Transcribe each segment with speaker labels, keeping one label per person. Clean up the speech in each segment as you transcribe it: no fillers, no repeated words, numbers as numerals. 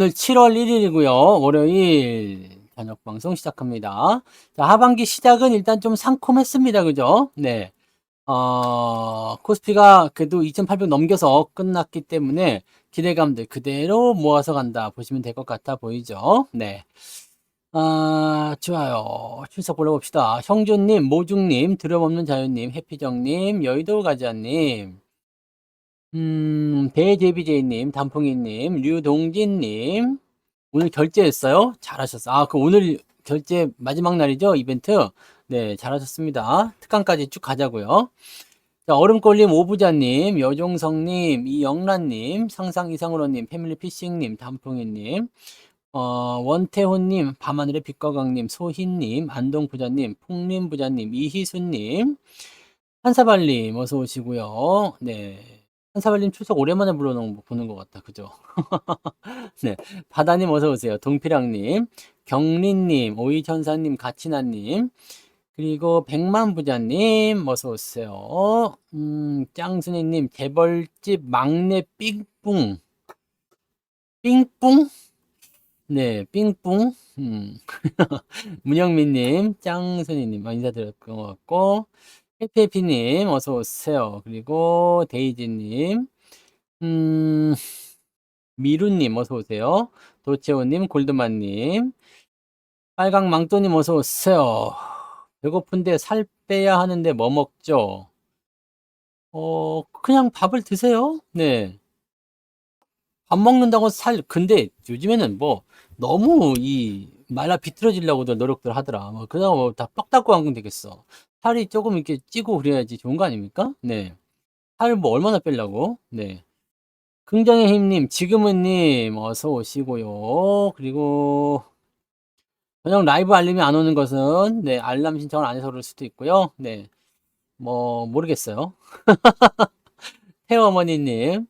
Speaker 1: 오늘 7월 1일이고요. 월요일 저녁 방송 시작합니다. 자, 하반기 시작은 일단 좀 상콤했습니다. 그죠? 네. 코스피가 그래도 2,800 넘겨서 끝났기 때문에 기대감들 그대로 모아서 간다 보시면 될 것 같아 보이죠? 네. 좋아요. 출석 불러봅시다. 형준님, 모중님, 드럼없는 자유님, 해피정님, 여의도 가자님, 대제비제이님, 단풍이님, 류동진님, 오늘 결제했어요? 잘하셨어요. 그 오늘 결제 마지막 날이죠? 이벤트? 네, 잘하셨습니다. 특강까지 쭉 가자고요. 자, 얼음골님, 오부자님, 여종성님, 이영란님, 상상 이상으로님, 패밀리피싱님, 단풍이님, 원태호님, 밤하늘의 빛과 강님, 소희님, 안동부자님, 풍림부자님, 이희수님, 한사발님, 어서 오시고요. 네. 한사발님 출석 오랜만에 보는 것 같다. 그죠? 네. 바다님 어서 오세요. 동피랑님, 경린님, 오이천사님, 가치나님, 그리고 백만부자님 어서 오세요. 짱순이님, 재벌집 막내 삥뿡, 삥뿡? 네, 삥뿡. 문영민님, 짱순이님 인사드릴 것 같고, 해피해피님 어서 오세요. 그리고 데이지님, 음, 미루님 어서 오세요. 도채호님, 골드만님, 빨강 망토님 어서 오세요. 배고픈데 살 빼야 하는데 뭐 먹죠? 그냥 밥을 드세요. 네. 밥 먹는다고 근데 요즘에는 뭐 너무 말라 비틀어지려고들 노력들 하더라. 뭐 그냥 뭐다 뻑 닦고 하면 되겠어. 살이 조금 이렇게 찌고 그래야지 좋은 거 아닙니까? 네. 살 뭐 얼마나 빼려고? 네. 긍정의 힘님, 지금은님 어서 오시고요. 그리고 저녁 라이브 알림이 안 오는 것은 네, 알람 신청을 안 해서 그럴 수도 있고요. 네, 뭐 모르겠어요. 태어머니님,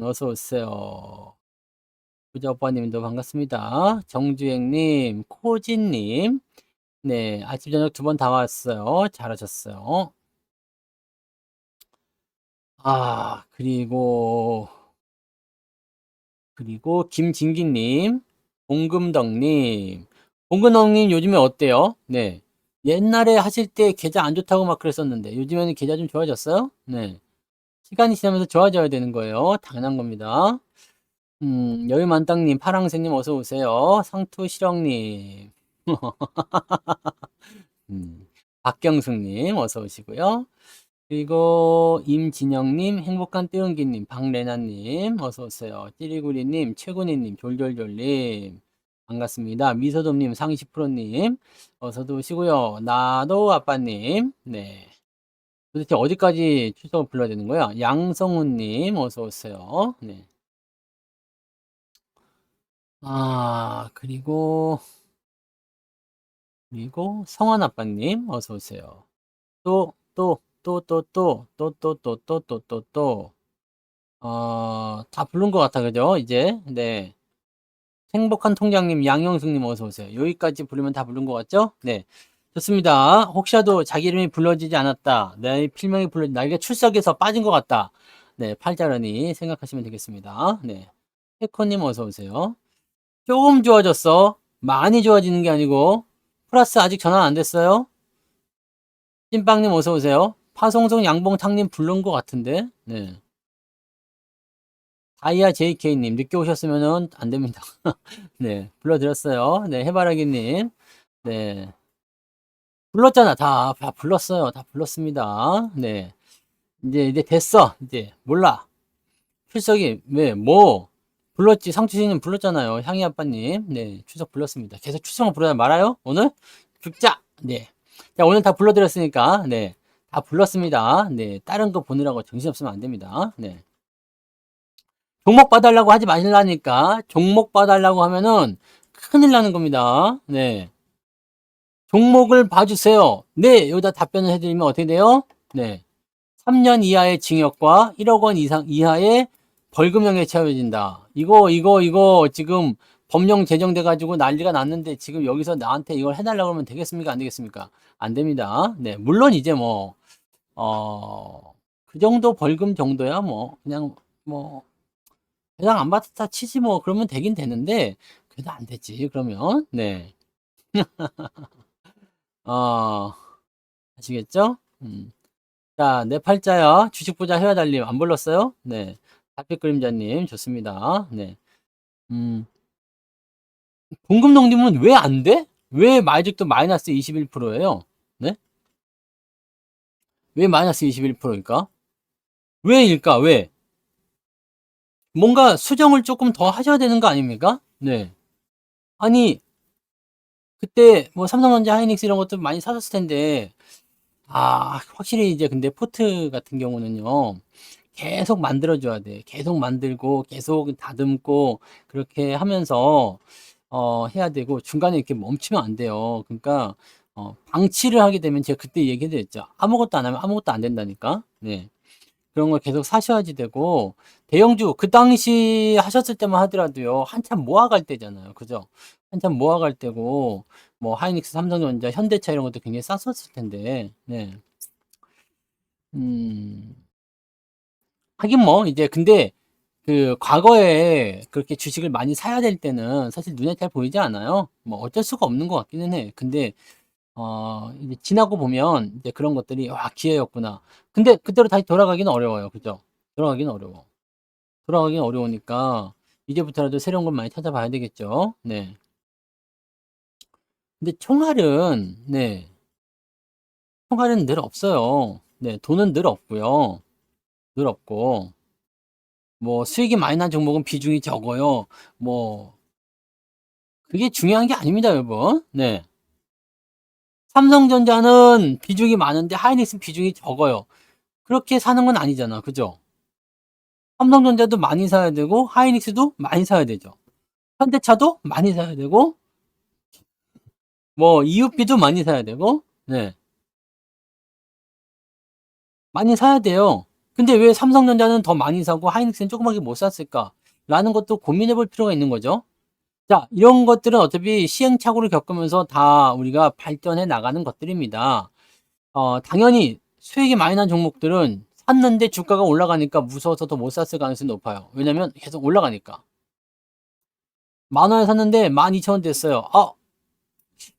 Speaker 1: 어서 오세요. 부자오빠님도 반갑습니다. 정주행님, 코진님, 네, 아침 저녁 두 번 다 왔어요. 잘하셨어요. 그리고 김진기님, 봉금덕님, 봉금덕님 요즘에 어때요? 네. 옛날에 하실 때 계좌 안 좋다고 막 그랬었는데 요즘에는 계좌 좀 좋아졌어요? 네. 시간이 지나면서 좋아져야 되는 거예요. 당연한 겁니다. 여유만땅님, 파랑새님 어서 오세요. 상투실령님, 박경숙님 어서 오시고요. 그리고 임진영님, 행복한 뜨은기님, 박래나님 어서 오세요. 찌리구리님, 최군희님, 졸졸졸님 반갑습니다. 미소돔님, 상시프로님 어서도 오시고요. 나도 아빠님, 네. 도대체 어디까지 출석을 불러야 되는 거야? 양성훈님 어서 오세요. 네. 그리고 성환 아빠님 어서 오세요. 또, 다 부른 것 같아, 그죠? 이제, 네. 행복한 통장님, 양영숙님 어서 오세요. 여기까지 부르면 다 부른 것 같죠? 네. 좋습니다. 혹시라도 자기 이름이 불러지지 않았다. 내 필명이 나에게 출석에서 빠진 것 같다. 네, 팔자라니 생각하시면 되겠습니다. 네. 해코님 어서 오세요. 조금 좋아졌어. 많이 좋아지는 게 아니고, 플러스 아직 전환 안 됐어요? 찐빵님 어서 오세요. 파송송 양봉탕님 부른 것 같은데, 네. 다이아 JK님 늦게 오셨으면은 안 됩니다. 네, 불러드렸어요. 네, 해바라기님, 네, 불렀잖아. 다 불렀어요. 다 불렀습니다. 네, 이제 됐어. 이제 몰라. 출석이 뭐 불렀지. 상추씨님 불렀잖아요. 향이 아빠님, 네, 출석 불렀습니다. 계속 출석만 부르다 말아요. 오늘 죽자. 네, 자 오늘 다 불러드렸으니까, 네, 다 불렀습니다. 네, 다른 거 보느라고 정신없으면 안 됩니다. 네. 종목 봐달라고 하지 마시라니까. 종목 봐달라고 하면은 큰일 나는 겁니다. 네. 종목을 봐주세요. 네. 여기다 답변을 해드리면 어떻게 돼요? 네. 3년 이하의 징역과 1억 원 이하의 벌금형에 처해진다. 이거 지금 법령 제정돼가지고 난리가 났는데 지금 여기서 나한테 이걸 해달라고 하면 되겠습니까? 안 되겠습니까? 안 됩니다. 네. 물론 이제 그 정도 벌금 정도야 그냥 뭐, 배당 안 받았다 치지 뭐. 그러면 되긴 되는데 그래도 안 되지 그러면. 네. 어 아시겠죠? 자, 내 팔자야. 주식 부자 해와 달님 안 불렀어요? 네. 달빛 그림자님 좋습니다. 네. 음. 공금농님은 왜 안 돼? 왜 아직도 마이너스 21%예요? 네? 왜 마이너스 21%일까? 왜일까? 왜? 뭔가 수정을 조금 더 하셔야 되는 거 아닙니까? 네. 아니, 그때 뭐 삼성전자, 하이닉스 이런 것도 많이 사셨을 텐데, 확실히 이제 근데 포트 같은 경우는요, 계속 만들어줘야 돼. 계속 만들고, 계속 다듬고, 그렇게 하면서, 해야 되고, 중간에 이렇게 멈추면 안 돼요. 그러니까, 방치를 하게 되면 제가 그때 얘기해드렸죠. 아무것도 안 하면 아무것도 안 된다니까? 네. 그런 걸 계속 사셔야지 되고, 대형주, 그 당시 하셨을 때만 하더라도요, 한참 모아갈 때잖아요. 그죠? 한참 모아갈 때고, 뭐, 하이닉스, 삼성전자, 현대차 이런 것도 굉장히 쌌었을 텐데, 네. 음, 하긴 뭐, 이제, 근데, 그, 과거에 그렇게 주식을 많이 사야 될 때는 사실 눈에 잘 보이지 않아요? 뭐, 어쩔 수가 없는 것 같기는 해. 근데, 이제 지나고 보면, 이제 그런 것들이, 와, 기회였구나. 근데, 그대로 다시 돌아가기는 어려워요. 그죠? 돌아가기는 어려워. 돌아가기는 어려우니까, 이제부터라도 새로운 걸 많이 찾아봐야 되겠죠? 네. 근데 총알은, 네. 총알은 늘 없어요. 네. 돈은 늘 없고요. 늘 없고, 뭐, 수익이 많이 난 종목은 비중이 적어요. 뭐, 그게 중요한 게 아닙니다, 여러분. 네. 삼성전자는 비중이 많은데 하이닉스 비중이 적어요. 그렇게 사는 건 아니잖아. 그죠? 삼성전자도 많이 사야 되고, 하이닉스도 많이 사야 되죠. 현대차도 많이 사야 되고, 뭐, EUP도 많이 사야 되고, 네. 많이 사야 돼요. 근데 왜 삼성전자는 더 많이 사고 하이닉스는 조그맣게 못 샀을까? 라는 것도 고민해 볼 필요가 있는 거죠. 자, 이런 것들은 어차피 시행착오를 겪으면서 다 우리가 발전해 나가는 것들입니다. 당연히 수익이 많이 난 종목들은 샀는데 주가가 올라가니까 무서워서 더 못 샀을 가능성이 높아요. 왜냐면 계속 올라가니까. 10,000원에 샀는데 12,000원 됐어요.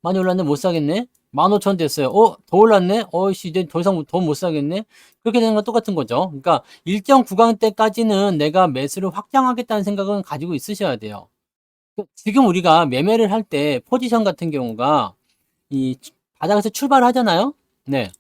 Speaker 1: 많이 올랐네. 못 사겠네. 15,000원 됐어요. 더 올랐네. 씨, 이제 더 이상 더 못 사겠네. 그렇게 되는 건 똑같은 거죠. 그러니까 일정 구간 때까지는 내가 매수를 확장하겠다는 생각은 가지고 있으셔야 돼요. 지금 우리가 매매를 할 때 포지션 같은 경우가 이 바닥에서 출발하잖아요. 네.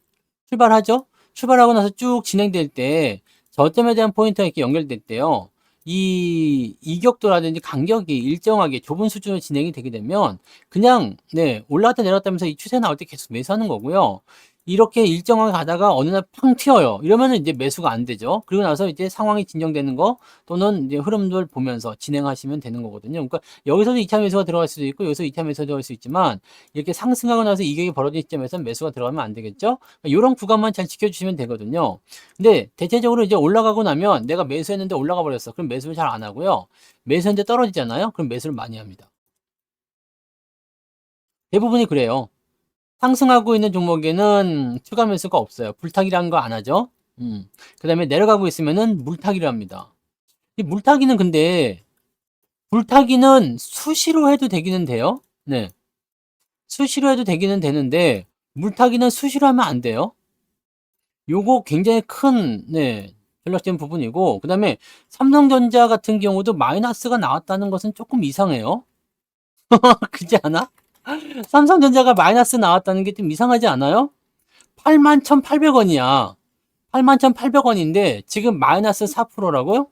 Speaker 1: 출발하죠. 출발하고 나서 쭉 진행될 때 저점에 대한 포인트가 이렇게 연결될 때요. 이 이격도라든지 간격이 일정하게 좁은 수준으로 진행이 되게 되면 그냥 네 올라갔다 내려갔다 하면서 이 추세 나올 때 계속 매수하는 거고요. 이렇게 일정하게 가다가 어느 날 팡 튀어요. 이러면은 이제 매수가 안 되죠. 그리고 나서 이제 상황이 진정되는 거 또는 이제 흐름들 보면서 진행하시면 되는 거거든요. 그러니까 여기서도 2차 매수가 들어갈 수도 있고 여기서 2차 매수가 들어갈 수 있지만 이렇게 상승하고 나서 이격이 벌어진 시점에서 매수가 들어가면 안 되겠죠. 이런 구간만 잘 지켜주시면 되거든요. 근데 대체적으로 이제 올라가고 나면 내가 매수했는데 올라가 버렸어. 그럼 매수를 잘 안 하고요. 매수했는데 떨어지잖아요. 그럼 매수를 많이 합니다. 대부분이 그래요. 상승하고 있는 종목에는 추가 매수가 없어요. 불타기라는 거 안 하죠. 그 다음에 내려가고 있으면은 물타기를 합니다. 이 물타기는 근데 불타기는 수시로 해도 되기는 돼요. 네. 수시로 해도 되기는 되는데 물타기는 수시로 하면 안 돼요. 요거 굉장히 큰 네. 전략적인 부분이고 그다음에 삼성전자 같은 경우도 마이너스가 나왔다는 것은 조금 이상해요. 그렇지 않아? 삼성전자가 마이너스 나왔다는 게 좀 이상하지 않아요? 81,800원이야. 81,800원인데 지금 마이너스 4%라고요?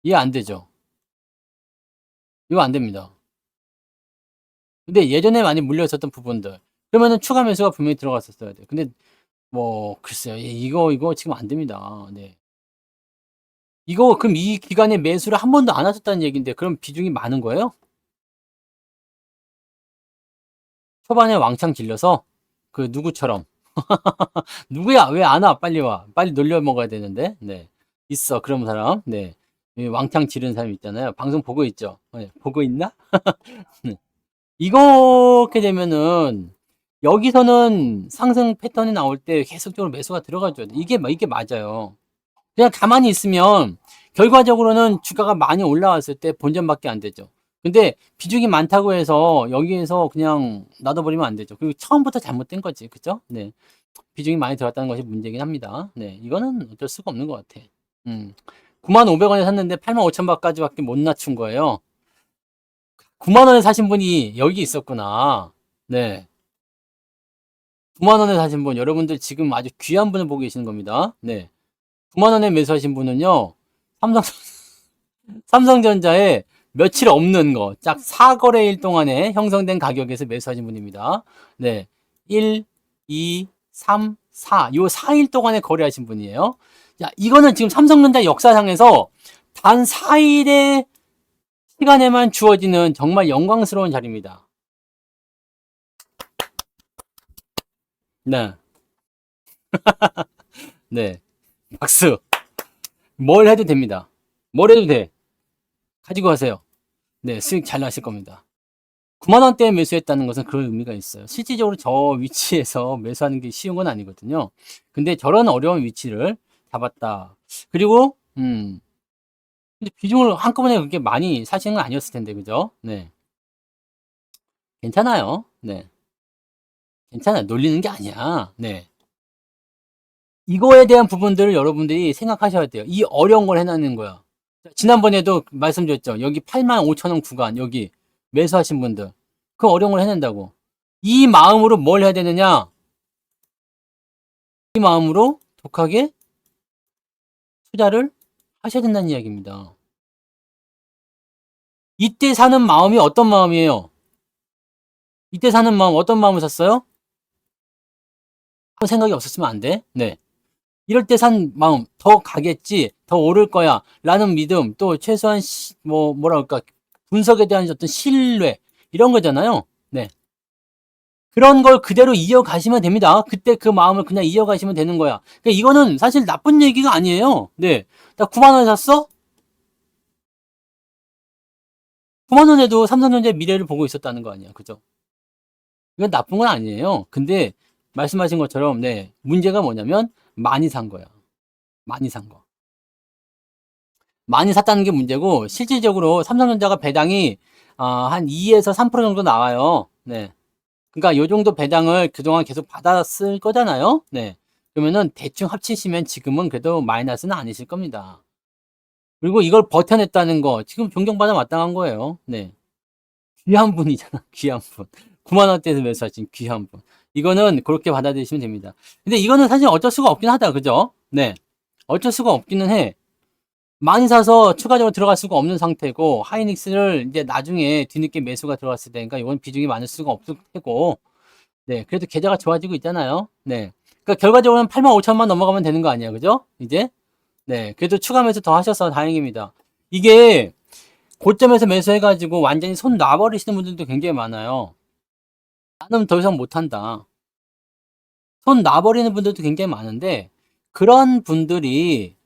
Speaker 1: 이해 안 되죠? 이거 안 됩니다. 근데 예전에 많이 물려 있었던 부분들 그러면은 추가 매수가 분명히 들어갔었어야 돼요. 근데 뭐 글쎄요. 이거 지금 안 됩니다. 네. 이거 그럼 이 기간에 매수를 한 번도 안 하셨다는 얘기인데 그럼 비중이 많은 거예요? 초반에 왕창 질려서 그 누구처럼 누구야 왜 안 와 빨리 와 빨리 놀려 먹어야 되는데 네 있어 그런 사람 네 왕창 지르는 사람 있잖아요 방송 보고 있죠 네, 보고 있나 네. 이렇게 되면은 여기서는 상승 패턴이 나올 때 계속적으로 매수가 들어가줘야 돼 이게 맞아요 그냥 가만히 있으면 결과적으로는 주가가 많이 올라왔을 때 본전밖에 안 되죠. 근데 비중이 많다고 해서 여기에서 그냥 놔둬버리면 안 되죠. 그리고 처음부터 잘못된 거지. 그죠? 네. 비중이 많이 들어갔다는 것이 문제긴 합니다. 네. 이거는 어쩔 수가 없는 것 같아. 95,500원에 샀는데 85,000원까지밖에 못 낮춘 거예요. 9만원에 사신 분이 여기 있었구나. 네. 9만원에 사신 분, 여러분들 지금 아주 귀한 분을 보고 계시는 겁니다. 네. 9만원에 매수하신 분은요, 삼성전자에 며칠 없는 거, 딱 4거래일 동안에 형성된 가격에서 매수하신 분입니다. 네. 1, 2, 3, 4. 요 4일 동안에 거래하신 분이에요. 자, 이거는 지금 삼성전자 역사상에서 단 4일의 시간에만 주어지는 정말 영광스러운 자리입니다. 네. 네. 박수. 뭘 해도 됩니다. 뭘 해도 돼. 가지고 가세요. 네. 수익 잘 나실 겁니다. 9만원대에 매수했다는 것은 그런 의미가 있어요. 실질적으로 저 위치에서 매수하는 게 쉬운 건 아니거든요. 근데 저런 어려운 위치를 잡았다. 그리고, 근데 비중을 한꺼번에 그렇게 많이 사시는 건 아니었을 텐데, 그죠? 네. 괜찮아요. 네. 괜찮아요. 놀리는 게 아니야. 네. 이거에 대한 부분들을 여러분들이 생각하셔야 돼요. 이 어려운 걸 해놨는 거야. 지난번에도 말씀드렸죠. 여기 85,000원 구간, 여기 매수하신 분들. 그 어려운 걸 해낸다고. 이 마음으로 뭘 해야 되느냐? 이 마음으로 독하게 투자를 하셔야 된다는 이야기입니다. 이때 사는 마음이 어떤 마음이에요? 이때 사는 마음, 어떤 마음을 샀어요? 생각이 없었으면 안 돼. 네. 이럴 때 산 마음, 더 가겠지, 더 오를 거야, 라는 믿음, 또 최소한, 뭐랄까, 분석에 대한 어떤 신뢰, 이런 거잖아요. 네. 그런 걸 그대로 이어가시면 됩니다. 그때 그 마음을 그냥 이어가시면 되는 거야. 그러니까 이거는 사실 나쁜 얘기가 아니에요. 네. 나 9만원에 샀어? 9만원에도 삼성전자의 미래를 보고 있었다는 거 아니야. 그죠? 이건 나쁜 건 아니에요. 근데 말씀하신 것처럼, 네. 문제가 뭐냐면, 많이 산 거야. 많이 산 거. 많이 샀다는 게 문제고, 실질적으로 삼성전자가 배당이 한 2에서 3% 정도 나와요. 네. 그러니까 요 정도 배당을 그동안 계속 받았을 거잖아요. 네. 그러면은 대충 합치시면 지금은 그래도 마이너스는 아니실 겁니다. 그리고 이걸 버텨냈다는 거, 지금 존경받아 마땅한 거예요. 네. 귀한 분이잖아. 귀한 분. 9만원대에서 매수하신 귀한 분. 이거는 그렇게 받아들이시면 됩니다. 근데 이거는 사실 어쩔 수가 없긴 하다. 그죠? 네. 어쩔 수가 없기는 해. 많이 사서 추가적으로 들어갈 수가 없는 상태고, 하이닉스를 이제 나중에 뒤늦게 매수가 들어갔을 때니까 이건 비중이 많을 수가 없을 테고, 네. 그래도 계좌가 좋아지고 있잖아요. 네. 그러니까 결과적으로는 85,000만 넘어가면 되는 거 아니야. 그죠? 이제? 네. 그래도 추가 매수 더 하셔서 다행입니다. 이게 고점에서 매수해가지고 완전히 손 놔버리시는 분들도 굉장히 많아요. 나는 더 이상 못한다. 손 놔버리는 분들도 굉장히 많은데, 그런 분들이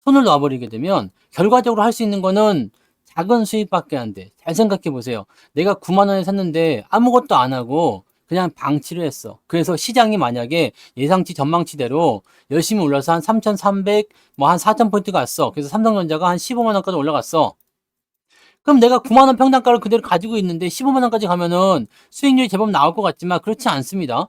Speaker 1: 손을 놔버리게 되면 결과적으로 할 수 있는 거는 작은 수익밖에 안 돼. 잘 생각해 보세요. 내가 9만원에 샀는데 아무것도 안 하고 그냥 방치를 했어. 그래서 시장이 만약에 예상치 전망치대로 열심히 올라서 한 3,300, 뭐 한 4,000포인트 갔어. 그래서 삼성전자가 한 15만원까지 올라갔어. 그럼 내가 9만원 평단가를 그대로 가지고 있는데 15만원까지 가면은 수익률이 제법 나올 것 같지만 그렇지 않습니다.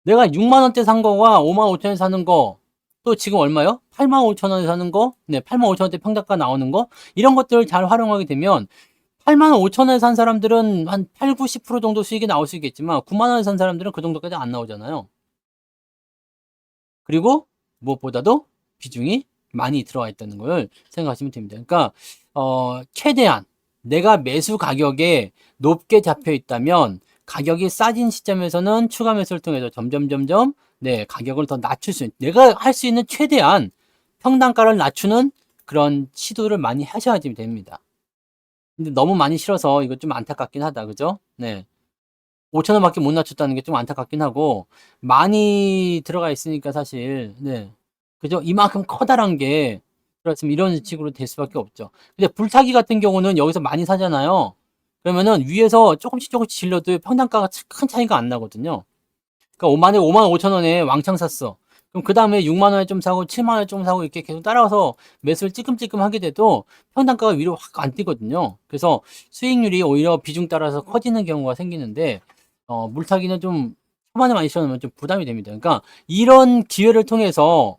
Speaker 1: 내가 6만원대 산 거와 55,000원에 사는 거, 또 지금 얼마요? 85,000원에 사는 거, 네, 85,000원대 평단가 나오는 거, 이런 것들을 잘 활용하게 되면 85,000원에 산 사람들은 한 8, 90% 정도 수익이 나올 수 있겠지만 9만원에 산 사람들은 그 정도까지 안 나오잖아요. 그리고 무엇보다도 비중이 많이 들어와 있다는 걸 생각하시면 됩니다. 그러니까 최대한 내가 매수 가격에 높게 잡혀 있다면 가격이 싸진 시점에서는 추가 매수를 통해서 점점 네, 가격을 더 낮출 수 있는, 내가 할 수 있는 최대한 평단가를 낮추는 그런 시도를 많이 하셔야 됩니다. 근데 너무 많이 실어서 이거 좀 안타깝긴 하다. 그죠? 네. 5,000원밖에 못 낮췄다는 게 좀 안타깝긴 하고, 많이 들어가 있으니까 사실, 네. 그죠? 이만큼 커다란 게 들어있으면 이런 식으로 될 수밖에 없죠. 근데 불타기 같은 경우는 여기서 많이 사잖아요. 그러면은 위에서 조금씩 질러도 평단가가 큰 차이가 안 나거든요. 그러니까 5만 5천 원에 왕창 샀어. 그럼 그 다음에 6만 원에 좀 사고 7만 원에 좀 사고 이렇게 계속 따라가서 매수를 찌끔찌끔 하게 돼도 평단가가 위로 확 안 뛰거든요. 그래서 수익률이 오히려 비중 따라서 커지는 경우가 생기는데 물타기는 좀 초반에 많이 시켜놓으면 좀 부담이 됩니다. 그러니까 이런 기회를 통해서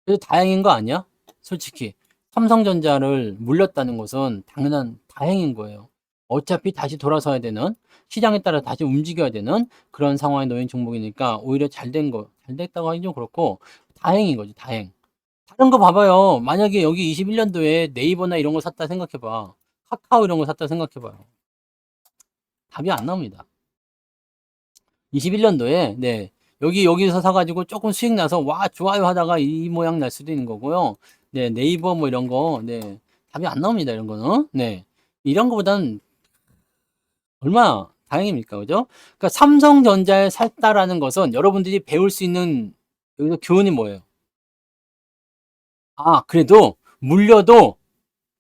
Speaker 1: 그래도 다행인 거 아니야? 솔직히 삼성전자를 물렸다는 것은 당연한 다행인 거예요. 어차피 다시 돌아서야 되는 시장에 따라 다시 움직여야 되는 그런 상황에 놓인 종목이니까 오히려 잘 된 거, 잘 됐다고 하긴 좀 그렇고 다행인 거지, 다행. 다른 거 봐봐요. 만약에 여기 21년도에 네이버나 이런 거 샀다 생각해봐. 카카오 이런 거 샀다 생각해봐요. 답이 안 나옵니다. 21년도에 네 여기서 사가지고 조금 수익 나서 와 좋아요 하다가 이 모양 날 수도 있는 거고요. 네 네이버 뭐 이런 거 네 답이 안 나옵니다. 이런 거는 네 이런 거보다는 얼마나 다행입니까, 그죠? 그러니까 삼성전자에 샀다라는 것은 여러분들이 배울 수 있는 여기서 교훈이 뭐예요? 아 그래도 물려도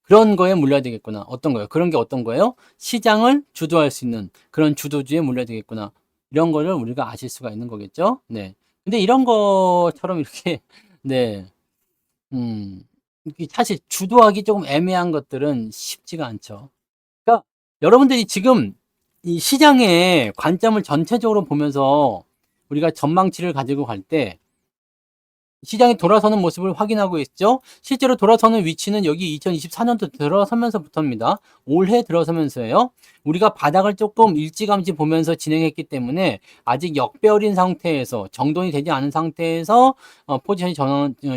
Speaker 1: 그런 거에 물려야 되겠구나. 어떤 거예요? 그런 게 어떤 거예요? 시장을 주도할 수 있는 그런 주도주에 물려야 되겠구나. 이런 거를 우리가 아실 수가 있는 거겠죠? 네. 근데 이런 것처럼 이렇게, 네, 이게 사실 주도하기 조금 애매한 것들은 쉽지가 않죠. 그러니까 여러분들이 지금 이 시장의 관점을 전체적으로 보면서 우리가 전망치를 가지고 갈때 시장이 돌아서는 모습을 확인하고 있죠. 실제로 돌아서는 위치는 여기 2024년도 들어서면서부터입니다. 올해 들어서면서예요. 우리가 바닥을 조금 일찌감치 보면서 진행했기 때문에 아직 역배열인 상태에서 정돈이 되지 않은 상태에서 포지션이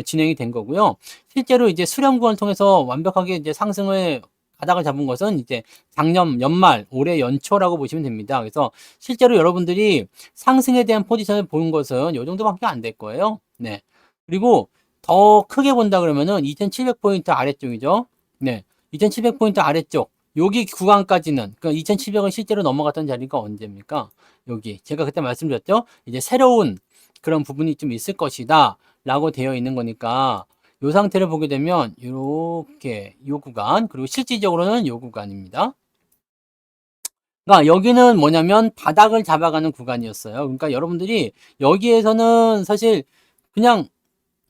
Speaker 1: 진행이 된 거고요. 실제로 이제 수렴 구간을 통해서 완벽하게 이제 상승을 바닥을 잡은 것은 이제 작년 연말, 올해 연초라고 보시면 됩니다. 그래서 실제로 여러분들이 상승에 대한 포지션을 본 것은 이 정도밖에 안 될 거예요. 네. 그리고 더 크게 본다 그러면은 2700포인트 아래쪽이죠. 네. 2700포인트 아래쪽. 여기 구간까지는, 그러니까 2700을 실제로 넘어갔던 자리가 언제입니까? 여기. 제가 그때 말씀드렸죠? 이제 새로운 그런 부분이 좀 있을 것이다. 라고 되어 있는 거니까, 이 상태를 보게 되면, 이렇게, 요 구간, 그리고 실질적으로는 요 구간입니다. 그러니까 여기는 뭐냐면 바닥을 잡아가는 구간이었어요. 그러니까 여러분들이 여기에서는 사실 그냥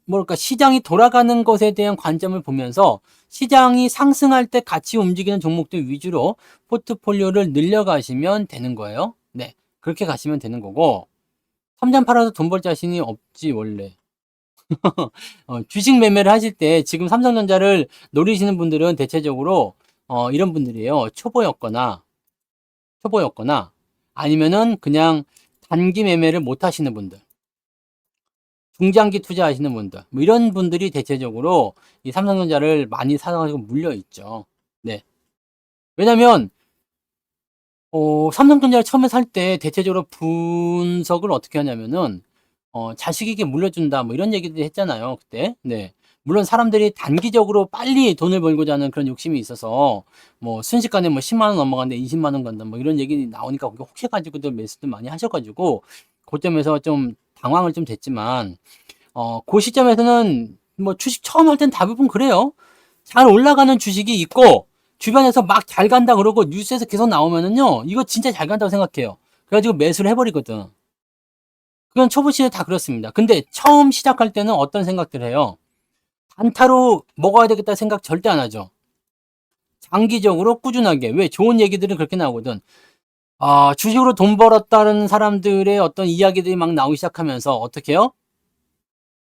Speaker 1: 뭐랄까 시장이 돌아가는 것에 대한 관점을 보면서 시장이 상승할 때 같이 움직이는 종목들 위주로 포트폴리오를 늘려가시면 되는 거예요. 네, 그렇게 가시면 되는 거고 3점 팔아서 돈 벌 자신이 없지 원래. 주식 매매를 하실 때 지금 삼성전자를 노리시는 분들은 대체적으로 이런 분들이에요. 초보였거나 아니면은 그냥 단기 매매를 못 하시는 분들. 중장기 투자하시는 분들, 뭐 이런 분들이 대체적으로 이 삼성전자를 많이 사가지고 물려 있죠. 네. 왜냐면, 삼성전자를 처음에 살 때 대체적으로 분석을 어떻게 하냐면은, 자식에게 물려준다, 뭐 이런 얘기들 했잖아요, 그때. 네. 물론 사람들이 단기적으로 빨리 돈을 벌고자 하는 그런 욕심이 있어서, 뭐 순식간에 뭐 10만 원 넘어갔는데 20만 원 간다, 뭐 이런 얘기 나오니까 그게 혹해가지고도 매수도 많이 하셔가지고, 고점에서 좀 당황을 좀 됐지만, 그 시점에서는 뭐 주식 처음 할 땐 대부분 그래요. 잘 올라가는 주식이 있고 주변에서 막 잘 간다 그러고 뉴스에서 계속 나오면은요, 이거 진짜 잘 간다고 생각해요. 그래가지고 매수를 해버리거든. 그건 초보 시에 다 그렇습니다. 근데 처음 시작할 때는 어떤 생각들 해요? 단타로 먹어야 되겠다 생각 절대 안 하죠. 장기적으로 꾸준하게. 왜? 좋은 얘기들은 그렇게 나오거든. 주식으로 돈 벌었다는 사람들의 어떤 이야기들이 막 나오기 시작하면서 어떻게 해요?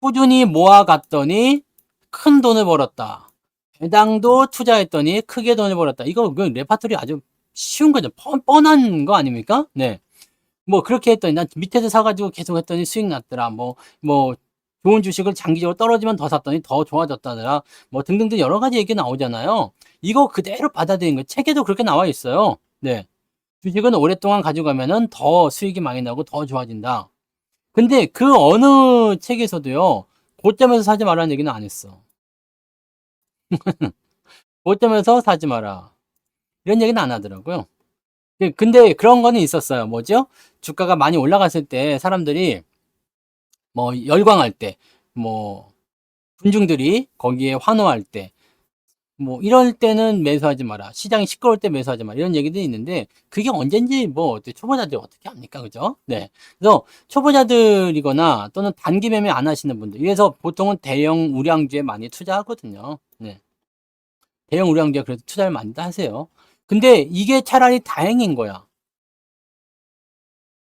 Speaker 1: 꾸준히 모아갔더니 큰 돈을 벌었다. 배당도 투자했더니 크게 돈을 벌었다. 이거 그 레파토리 아주 쉬운 거죠. 뻔한 거 아닙니까? 네. 뭐 그렇게 했더니 난 밑에서 사가지고 계속 했더니 수익 났더라. 뭐 좋은 주식을 장기적으로 떨어지면 더 샀더니 더 좋아졌다더라. 뭐 등등등 여러 가지 얘기 나오잖아요. 이거 그대로 받아들인 거 책에도 그렇게 나와 있어요. 네. 주식은 오랫동안 가져가면은 더 수익이 많이 나고 더 좋아진다. 근데 그 어느 책에서도요, 고점에서 사지 말라는 얘기는 안 했어. 고점에서 사지 마라. 이런 얘기는 안 하더라고요. 근데 그런 거는 있었어요. 뭐죠? 주가가 많이 올라갔을 때 사람들이 뭐 열광할 때, 뭐 군중들이 거기에 환호할 때, 뭐 이럴 때는 매수하지 마라. 시장이 시끄러울 때 매수하지 마라. 이런 얘기들이 있는데 그게 언젠지 뭐 초보자들 어떻게 합니까? 그죠? 네. 그래서 초보자들이거나 또는 단기 매매 안 하시는 분들. 이래서 보통은 대형 우량주에 많이 투자하거든요. 네. 대형 우량주에 그래도 투자를 많이 하세요. 근데 이게 차라리 다행인 거야.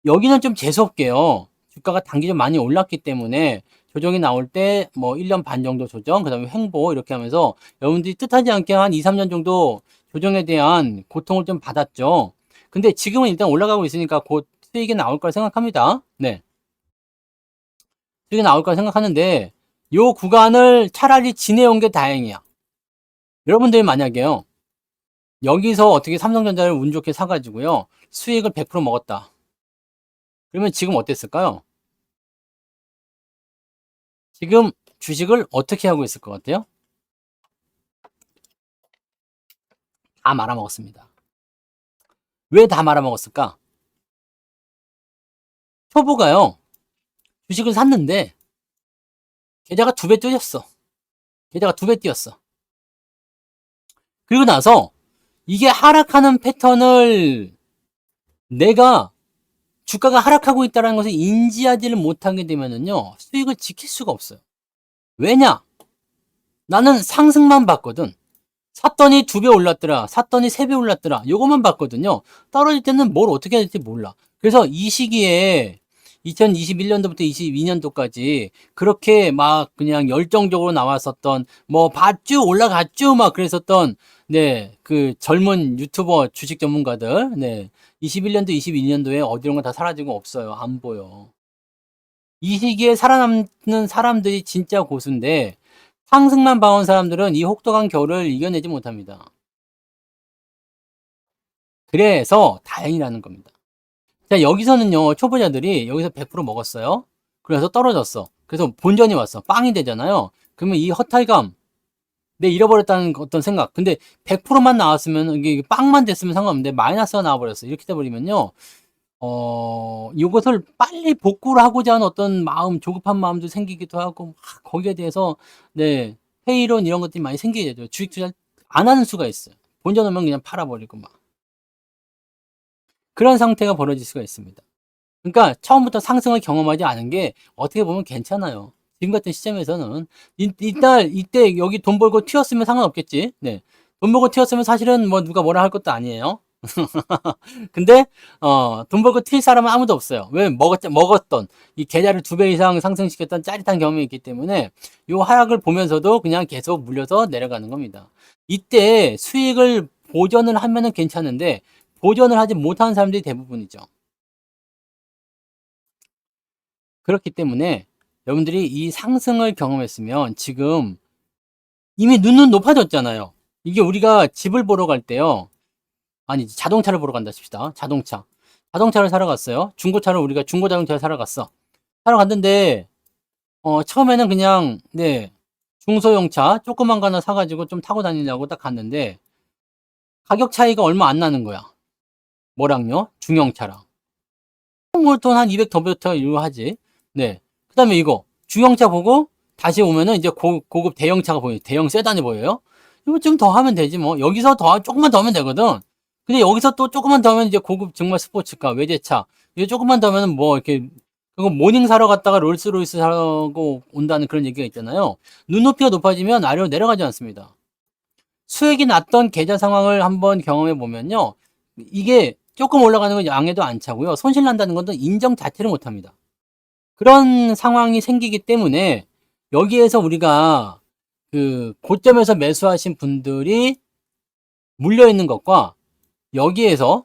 Speaker 1: 여기는 좀 재수없게요. 주가가 단기적으로 많이 올랐기 때문에 조정이 나올 때 뭐 1년 반 정도 조정, 그 다음에 횡보 이렇게 하면서 여러분들이 뜻하지 않게 한 2, 3년 정도 조정에 대한 고통을 좀 받았죠. 근데 지금은 일단 올라가고 있으니까 곧 수익이 나올 거라 생각합니다. 네. 수익이 나올 거라 생각하는데 요 구간을 차라리 지내온 게 다행이야. 여러분들이 만약에요. 여기서 어떻게 삼성전자를 운 좋게 사가지고요. 수익을 100% 먹었다. 그러면 지금 어땠을까요? 지금 주식을 어떻게 하고 있을 것 같아요? 다 말아먹었습니다. 왜 다 말아먹었을까? 초보가요, 주식을 샀는데, 계좌가 2배 뛰었어. 계좌가 2배 뛰었어. 그리고 나서, 이게 하락하는 패턴을 내가 주가가 하락하고 있다는 것을 인지하지를 못하게 되면은요, 수익을 지킬 수가 없어요. 왜냐? 나는 상승만 봤거든. 샀더니 2배 올랐더라. 샀더니 3배 올랐더라. 요것만 봤거든요. 떨어질 때는 뭘 어떻게 해야 될지 몰라. 그래서 이 시기에 2021년도부터 22년도까지 그렇게 막 그냥 열정적으로 나왔었던 뭐 봤쥬 올라갔쥬 막 그랬었던 네, 그 젊은 유튜버 주식 전문가들 네, 21년도 22년도에 어디론가 다 사라지고 없어요. 안 보여. 이 시기에 살아남는 사람들이 진짜 고수인데 상승만 봐온 사람들은 이 혹독한 겨울을 이겨내지 못합니다. 그래서 다행이라는 겁니다. 자, 여기서는요, 초보자들이 여기서 100% 먹었어요. 그래서 떨어졌어. 그래서 본전이 왔어. 빵이 되잖아요. 그러면 이 허탈감, 내 잃어버렸다는 어떤 생각. 근데 100%만 나왔으면, 이게 빵만 됐으면 상관없는데, 마이너스가 나와버렸어. 이렇게 돼버리면요, 이것을 빨리 복구를 하고자 하는 어떤 마음, 조급한 마음도 생기기도 하고, 막 거기에 대해서, 네, 회의론 이런 것들이 많이 생기게 되죠. 주식 투자 안 하는 수가 있어요. 본전 오면 그냥 팔아버리고 막. 그런 상태가 벌어질 수가 있습니다. 그러니까 처음부터 상승을 경험하지 않은 게 어떻게 보면 괜찮아요. 지금 같은 시점에서는 이때 여기 돈 벌고 튀었으면 상관없겠지. 네. 돈 벌고 튀었으면 사실은 뭐 누가 뭐라 할 것도 아니에요. 근데 돈 벌고 튈 사람은 아무도 없어요. 왜 먹었던 이 계좌를 2배 이상 상승시켰던 짜릿한 경험이 있기 때문에 요 하락을 보면서도 그냥 계속 물려서 내려가는 겁니다. 이때 수익을 보전을 하면은 괜찮은데 보전을 하지 못하는 사람들이 대부분이죠. 그렇기 때문에 여러분들이 이 상승을 경험했으면 지금 이미 눈은 높아졌잖아요. 이게 우리가 집을 보러 갈 때요. 아니, 자동차를 보러 간다 칩시다. 자동차. 자동차를 사러 갔어요. 중고차를 우리가 중고 자동차를 사러 갔어. 사러 갔는데, 처음에는 그냥, 네, 중소형차 조그만 거 하나 사가지고 좀 타고 다니려고 딱 갔는데, 가격 차이가 얼마 안 나는 거야. 뭐랑요? 중형차랑. 뭐 돈 한 200 더 붙어 이거 하지. 네. 그다음에 이거 중형차 보고 다시 오면은 이제 고급 대형차가 보여요. 대형 세단이 보여요. 이거 좀 더 하면 되지 뭐. 여기서 더 조금만 더 하면 되거든. 근데 여기서 또 조금만 더 하면 이제 고급 정말 스포츠카, 외제차. 이제 조금만 더 하면은 뭐 이렇게 그거 모닝 사러 갔다가 롤스로이스 사고 온다는 그런 얘기가 있잖아요. 눈높이가 높아지면 아래로 내려가지 않습니다. 수익이 났던 계좌 상황을 한번 경험해 보면요. 이게 조금 올라가는 건 양에도 안 차고요. 손실 난다는 것도 인정 자체를 못 합니다. 그런 상황이 생기기 때문에 여기에서 우리가 그 고점에서 매수하신 분들이 물려 있는 것과 여기에서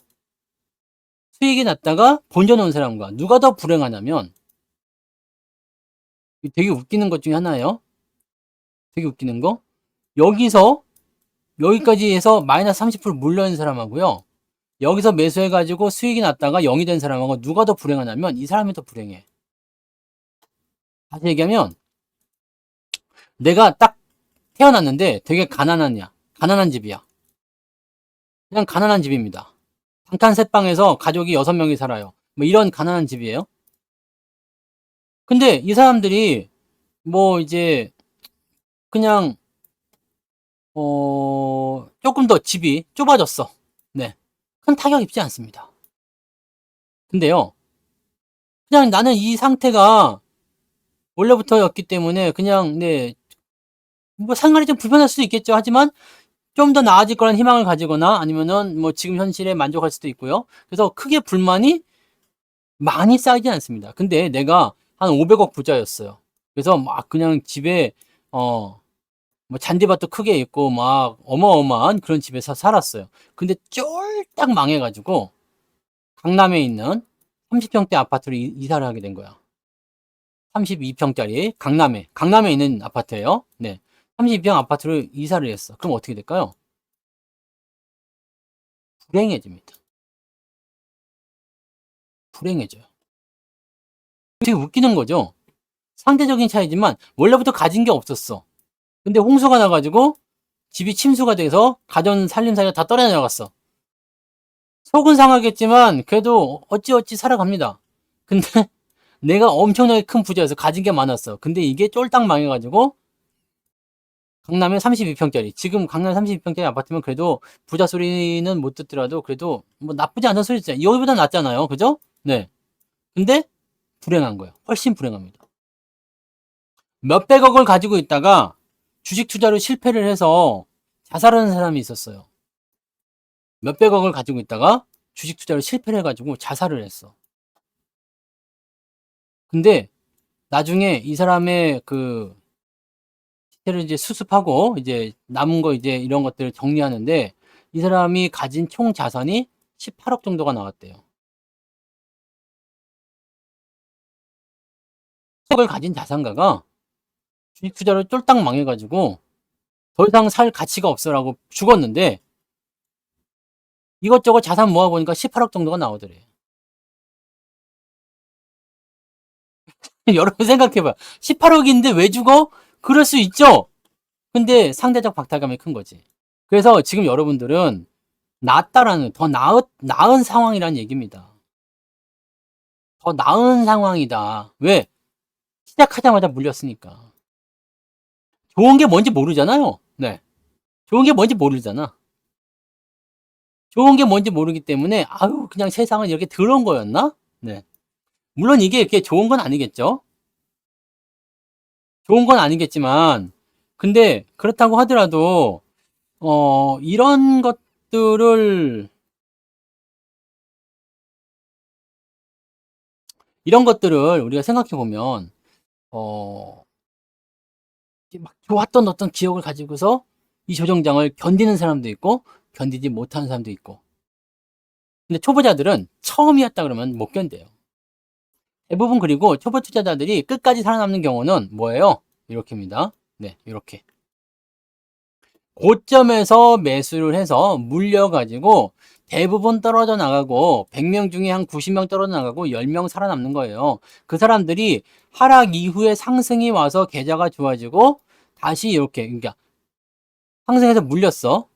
Speaker 1: 수익이 났다가 본전 온 사람과 누가 더 불행하냐면 되게 웃기는 것 중에 하나예요. 되게 웃기는 거. 여기서 여기까지 해서 마이너스 30% 물려 있는 사람하고요. 여기서 매수해가지고 수익이 났다가 0이 된 사람하고 누가 더 불행하냐면 이 사람이 더 불행해. 다시 얘기하면 내가 딱 태어났는데 되게 가난한 집이야. 그냥 가난한 집입니다. 단칸 셋방에서 가족이 6명이 살아요. 뭐 이런 가난한 집이에요. 근데 이 사람들이 뭐 이제 그냥 조금 더 집이 좁아졌어. 네. 큰 타격 입지 않습니다. 근데요, 그냥 나는 이 상태가 원래부터였기 때문에 그냥, 네, 뭐 생활이 좀 불편할 수도 있겠죠. 하지만 좀 더 나아질 거라는 희망을 가지거나 아니면은 뭐 지금 현실에 만족할 수도 있고요. 그래서 크게 불만이 많이 쌓이진 않습니다. 근데 내가 한 500억 부자였어요. 그래서 막 그냥 집에, 어, 뭐 잔디밭도 크게 있고 막 어마어마한 그런 집에서 살았어요. 근데 쫄딱 망해가지고 강남에 있는 30평대 아파트로 이사를 하게 된 거야. 32평짜리 강남에 있는 아파트예요. 네. 32평 아파트로 이사를 했어. 그럼 어떻게 될까요? 불행해집니다. 불행해져요. 되게 웃기는 거죠. 상대적인 차이지만 원래부터 가진 게 없었어. 근데 홍수가 나가지고 집이 침수가 돼서 가전 살림살이가 다 떨어져나갔어. 속은 상하겠지만 그래도 어찌어찌 살아갑니다. 근데 내가 엄청나게 큰 부자여서 가진 게 많았어. 근데 이게 쫄딱 망해가지고 강남에 32평짜리, 지금 강남 32평짜리 아파트면 그래도 부자 소리는 못 듣더라도 그래도 뭐 나쁘지 않은 소리죠. 여기보다 낫잖아요. 그죠? 네. 근데 불행한 거예요. 훨씬 불행합니다. 몇백억을 가지고 있다가 주식 투자로 실패를 해서 자살하는 사람이 있었어요. 몇백억을 가지고 있다가 주식 투자로 실패를 해가지고 자살을 했어. 근데 나중에 이 사람의 그 시체를 이제 수습하고 이제 남은 거 이제 이런 것들을 정리하는데 이 사람이 가진 총 자산이 18억 정도가 나왔대요. 18억을 가진 자산가가 주식 투자를 쫄딱 망해가지고 더 이상 살 가치가 없어라고 죽었는데 이것저것 자산 모아보니까 18억 정도가 나오더래요. 여러분 생각해봐요. 18억인데 왜 죽어? 그럴 수 있죠? 근데 상대적 박탈감이 큰 거지. 그래서 지금 여러분들은 낫다라는, 나은 상황이라는 얘기입니다. 더 나은 상황이다. 왜? 시작하자마자 물렸으니까. 좋은 게 뭔지 모르잖아요. 네. 좋은 게 뭔지 모르잖아. 좋은 게 뭔지 모르기 때문에, 아유, 그냥 세상은 이렇게 더러운 거였나? 네. 물론 이게 이렇게 좋은 건 아니겠죠? 좋은 건 아니겠지만, 근데 그렇다고 하더라도, 이런 것들을 우리가 생각해 보면, 어, 막 좋았던 어떤 기억을 가지고서 이 조정장을 견디는 사람도 있고, 견디지 못하는 사람도 있고. 근데 초보자들은 처음이었다 그러면 못 견뎌요. 대부분 그리고 초보 투자자들이 끝까지 살아남는 경우는 뭐예요? 이렇게입니다. 네, 이렇게. 고점에서 매수를 해서 물려가지고 대부분 떨어져 나가고 100명 중에 한 90명 떨어져 나가고 10명 살아남는 거예요. 그 사람들이 하락 이후에 상승이 와서 계좌가 좋아지고 다시 이렇게, 그러니까 상승해서 물렸어.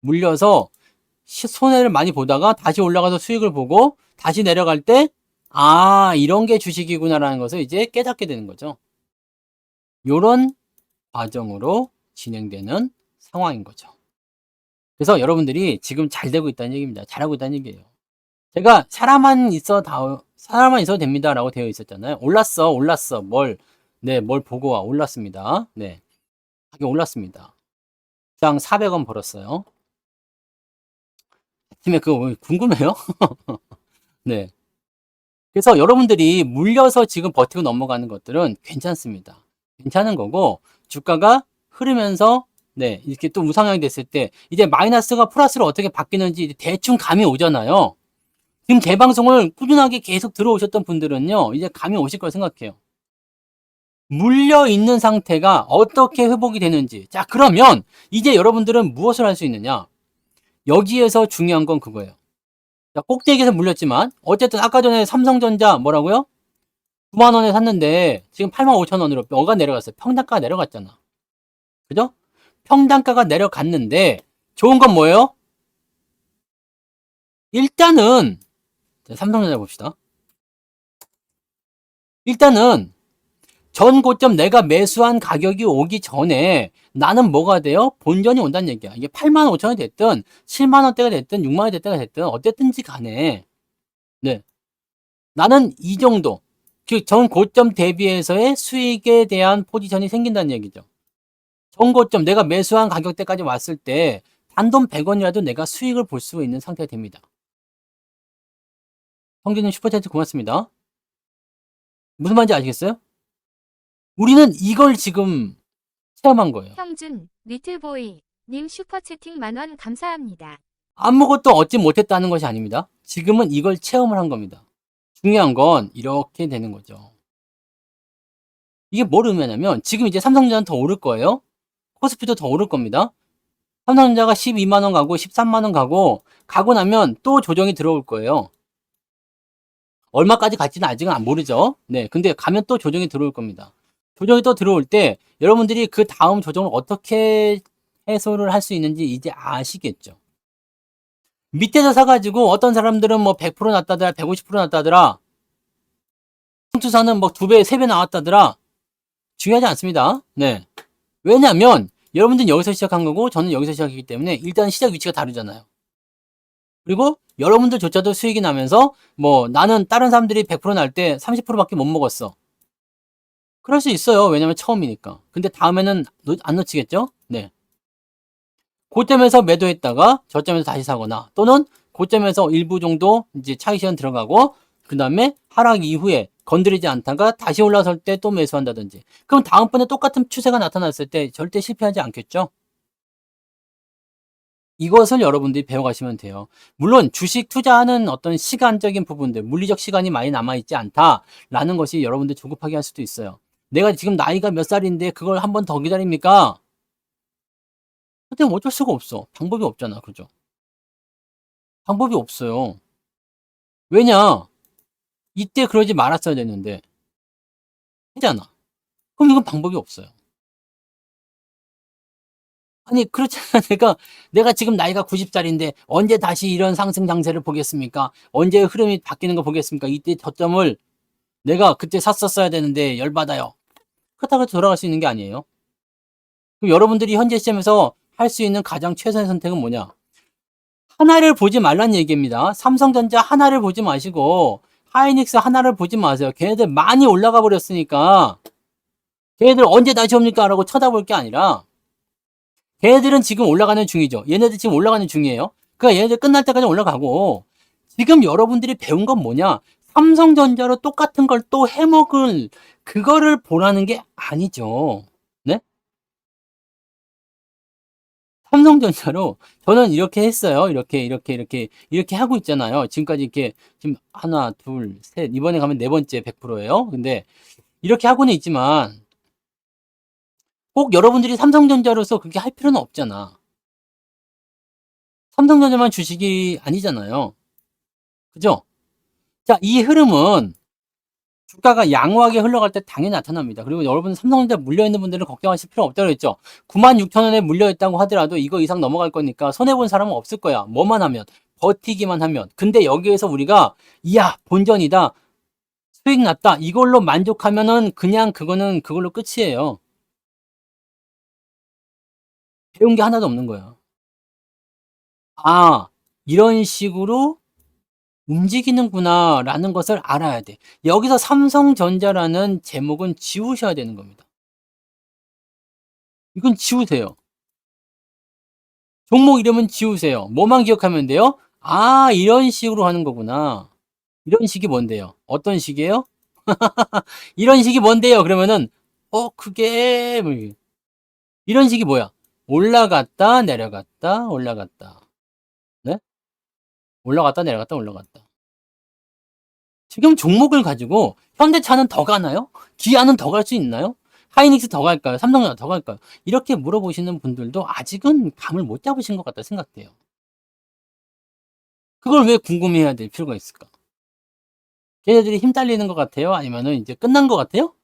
Speaker 1: 물려서 손해를 많이 보다가 다시 올라가서 수익을 보고 다시 내려갈 때, 아, 이런 게 주식이구나라는 것을 이제 깨닫게 되는 거죠. 요런 과정으로 진행되는 상황인 거죠. 그래서 여러분들이 지금 잘 되고 있다는 얘기입니다. 잘하고 있다는 얘기예요. 제가 사람만 있어도 됩니다라고 되어 있었잖아요. 올랐어. 네, 뭘 보고 와. 올랐습니다. 네. 가격 올랐습니다. 주당 400원 벌었어요. 아침에 그거 궁금해요? 네. 그래서 여러분들이 물려서 지금 버티고 넘어가는 것들은 괜찮습니다. 괜찮은 거고, 주가가 흐르면서, 네, 이렇게 또 우상향이 됐을 때, 이제 마이너스가 플러스로 어떻게 바뀌는지 대충 감이 오잖아요. 지금 제 방송을 꾸준하게 계속 들어오셨던 분들은요, 이제 감이 오실 거라 생각해요. 물려 있는 상태가 어떻게 회복이 되는지. 자, 그러면 이제 여러분들은 무엇을 할 수 있느냐? 여기에서 중요한 건 그거예요. 자, 꼭대기에서 물렸지만, 어쨌든 아까 전에 삼성전자 뭐라고요? 9만 원에 샀는데 지금 8만 5천 원으로 뭐가 내려갔어요? 평단가가 내려갔잖아. 그죠? 평단가가 내려갔는데 좋은 건 뭐예요? 일단은 삼성전자 봅시다. 일단은 전 고점 내가 매수한 가격이 오기 전에 나는 뭐가 돼요? 본전이 온다는 얘기야. 이게 8만 5천 원이 됐든 7만 원대가 됐든 6만 원이 됐든 어쨌든지 간에 네. 나는 이 정도 그 전 고점 대비해서의 수익에 대한 포지션이 생긴다는 얘기죠. 전 고점 내가 매수한 가격대까지 왔을 때 단돈 100원이라도 내가 수익을 볼 수 있는 상태가 됩니다. 성진님 슈퍼챗 고맙습니다. 무슨 말인지 아시겠어요? 우리는 이걸 지금 체험한 거예요.
Speaker 2: 형준, 리틀보이, 님 슈퍼채팅 만원 감사합니다.
Speaker 1: 아무것도 얻지 못했다는 것이 아닙니다. 지금은 이걸 체험을 한 겁니다. 중요한 건 이렇게 되는 거죠. 이게 뭘 의미하냐면 지금 이제 삼성전자는 더 오를 거예요. 코스피도 더 오를 겁니다. 삼성전자가 12만 원 가고 13만 원 가고 나면 또 조정이 들어올 거예요. 얼마까지 갈지는 아직은 모르죠. 네, 근데 가면 또 조정이 들어올 겁니다. 조정이 또 들어올 때 여러분들이 그 다음 조정을 어떻게 해소를 할 수 있는지 이제 아시겠죠. 밑에서 사가지고 어떤 사람들은 뭐 100% 났다더라, 150% 났다더라, 투자는 뭐 2배, 3배 나왔다더라. 중요하지 않습니다. 네. 왜냐면 여러분들은 여기서 시작한 거고 저는 여기서 시작했기 때문에 일단 시작 위치가 다르잖아요. 그리고 여러분들조차도 수익이 나면서 뭐 나는 다른 사람들이 100% 날 때 30%밖에 못 먹었어. 그럴 수 있어요. 왜냐면 처음이니까. 근데 다음에는 안 놓치겠죠? 네. 고점에서 매도했다가 저점에서 다시 사거나 또는 고점에서 일부 정도 이제 차익 시간 들어가고 그 다음에 하락 이후에 건드리지 않다가 다시 올라설 때 또 매수한다든지. 그럼 다음번에 똑같은 추세가 나타났을 때 절대 실패하지 않겠죠? 이것을 여러분들이 배워가시면 돼요. 물론 주식 투자하는 어떤 시간적인 부분들, 물리적 시간이 많이 남아있지 않다라는 것이 여러분들 조급하게 할 수도 있어요. 내가 지금 나이가 몇 살인데 그걸 한 번 더 기다립니까? 근데 어쩔 수가 없어. 방법이 없잖아. 그죠? 방법이 없어요. 왜냐? 이때 그러지 말았어야 됐는데. 했잖아. 그럼 이건 방법이 없어요. 아니, 그렇잖아. 내가 지금 나이가 90살인데 언제 다시 이런 상승 장세를 보겠습니까? 언제 흐름이 바뀌는 거 보겠습니까? 이때 저점을 내가 그때 샀었어야 되는데 열받아요. 그렇다고 돌아갈 수 있는 게 아니에요. 그럼 여러분들이 현재 시점에서 할 수 있는 가장 최선의 선택은 뭐냐? 하나를 보지 말란 얘기입니다. 삼성전자 하나를 보지 마시고 하이닉스 하나를 보지 마세요. 걔네들 많이 올라가 버렸으니까 걔네들 언제 다시 옵니까? 라고 쳐다볼 게 아니라 걔네들은 지금 올라가는 중이죠. 얘네들 지금 올라가는 중이에요. 그러니까 얘네들 끝날 때까지 올라가고 지금 여러분들이 배운 건 뭐냐? 삼성전자로 똑같은 걸 또 해먹을 그거를 보라는 게 아니죠. 네? 삼성전자로 저는 이렇게 했어요. 이렇게 하고 있잖아요. 지금까지 이렇게 지금 하나, 둘, 셋 이번에 가면 네 번째 100%예요. 근데 이렇게 하고는 있지만 꼭 여러분들이 삼성전자로서 그렇게 할 필요는 없잖아. 삼성전자만 주식이 아니잖아요. 그죠? 자, 이 흐름은 주가가 양호하게 흘러갈 때 당연히 나타납니다. 그리고 여러분 삼성전자 물려있는 분들은 걱정하실 필요 없다고 그랬죠. 96,000원에 물려있다고 하더라도 이거 이상 넘어갈 거니까 손해본 사람은 없을 거야. 뭐만 하면 버티기만 하면. 근데 여기에서 우리가 이야 본전이다 수익 났다 이걸로 만족하면은 그냥 그걸로 끝이에요. 배운 게 하나도 없는 거야. 아, 이런 식으로 움직이는구나 라는 것을 알아야 돼. 여기서 삼성전자라는 제목은 지우셔야 되는 겁니다. 이건 지우세요. 종목 이름은 지우세요. 뭐만 기억하면 돼요? 아, 이런 식으로 하는 거구나. 이런 식이 뭔데요? 어떤 식이에요? 이런 식이 뭔데요? 그러면은 그게 뭐 이런 식이 뭐야? 올라갔다 내려갔다 올라갔다. 네? 올라갔다 내려갔다 올라갔다. 지금 종목을 가지고 현대차는 더 가나요? 기아는 더 갈 수 있나요? 하이닉스 더 갈까요? 삼성전자 더 갈까요? 이렇게 물어보시는 분들도 아직은 감을 못 잡으신 것 같다 생각돼요. 그걸 왜 궁금해해야 될 필요가 있을까? 걔네들이 힘 딸리는 것 같아요? 아니면은 이제 끝난 것 같아요?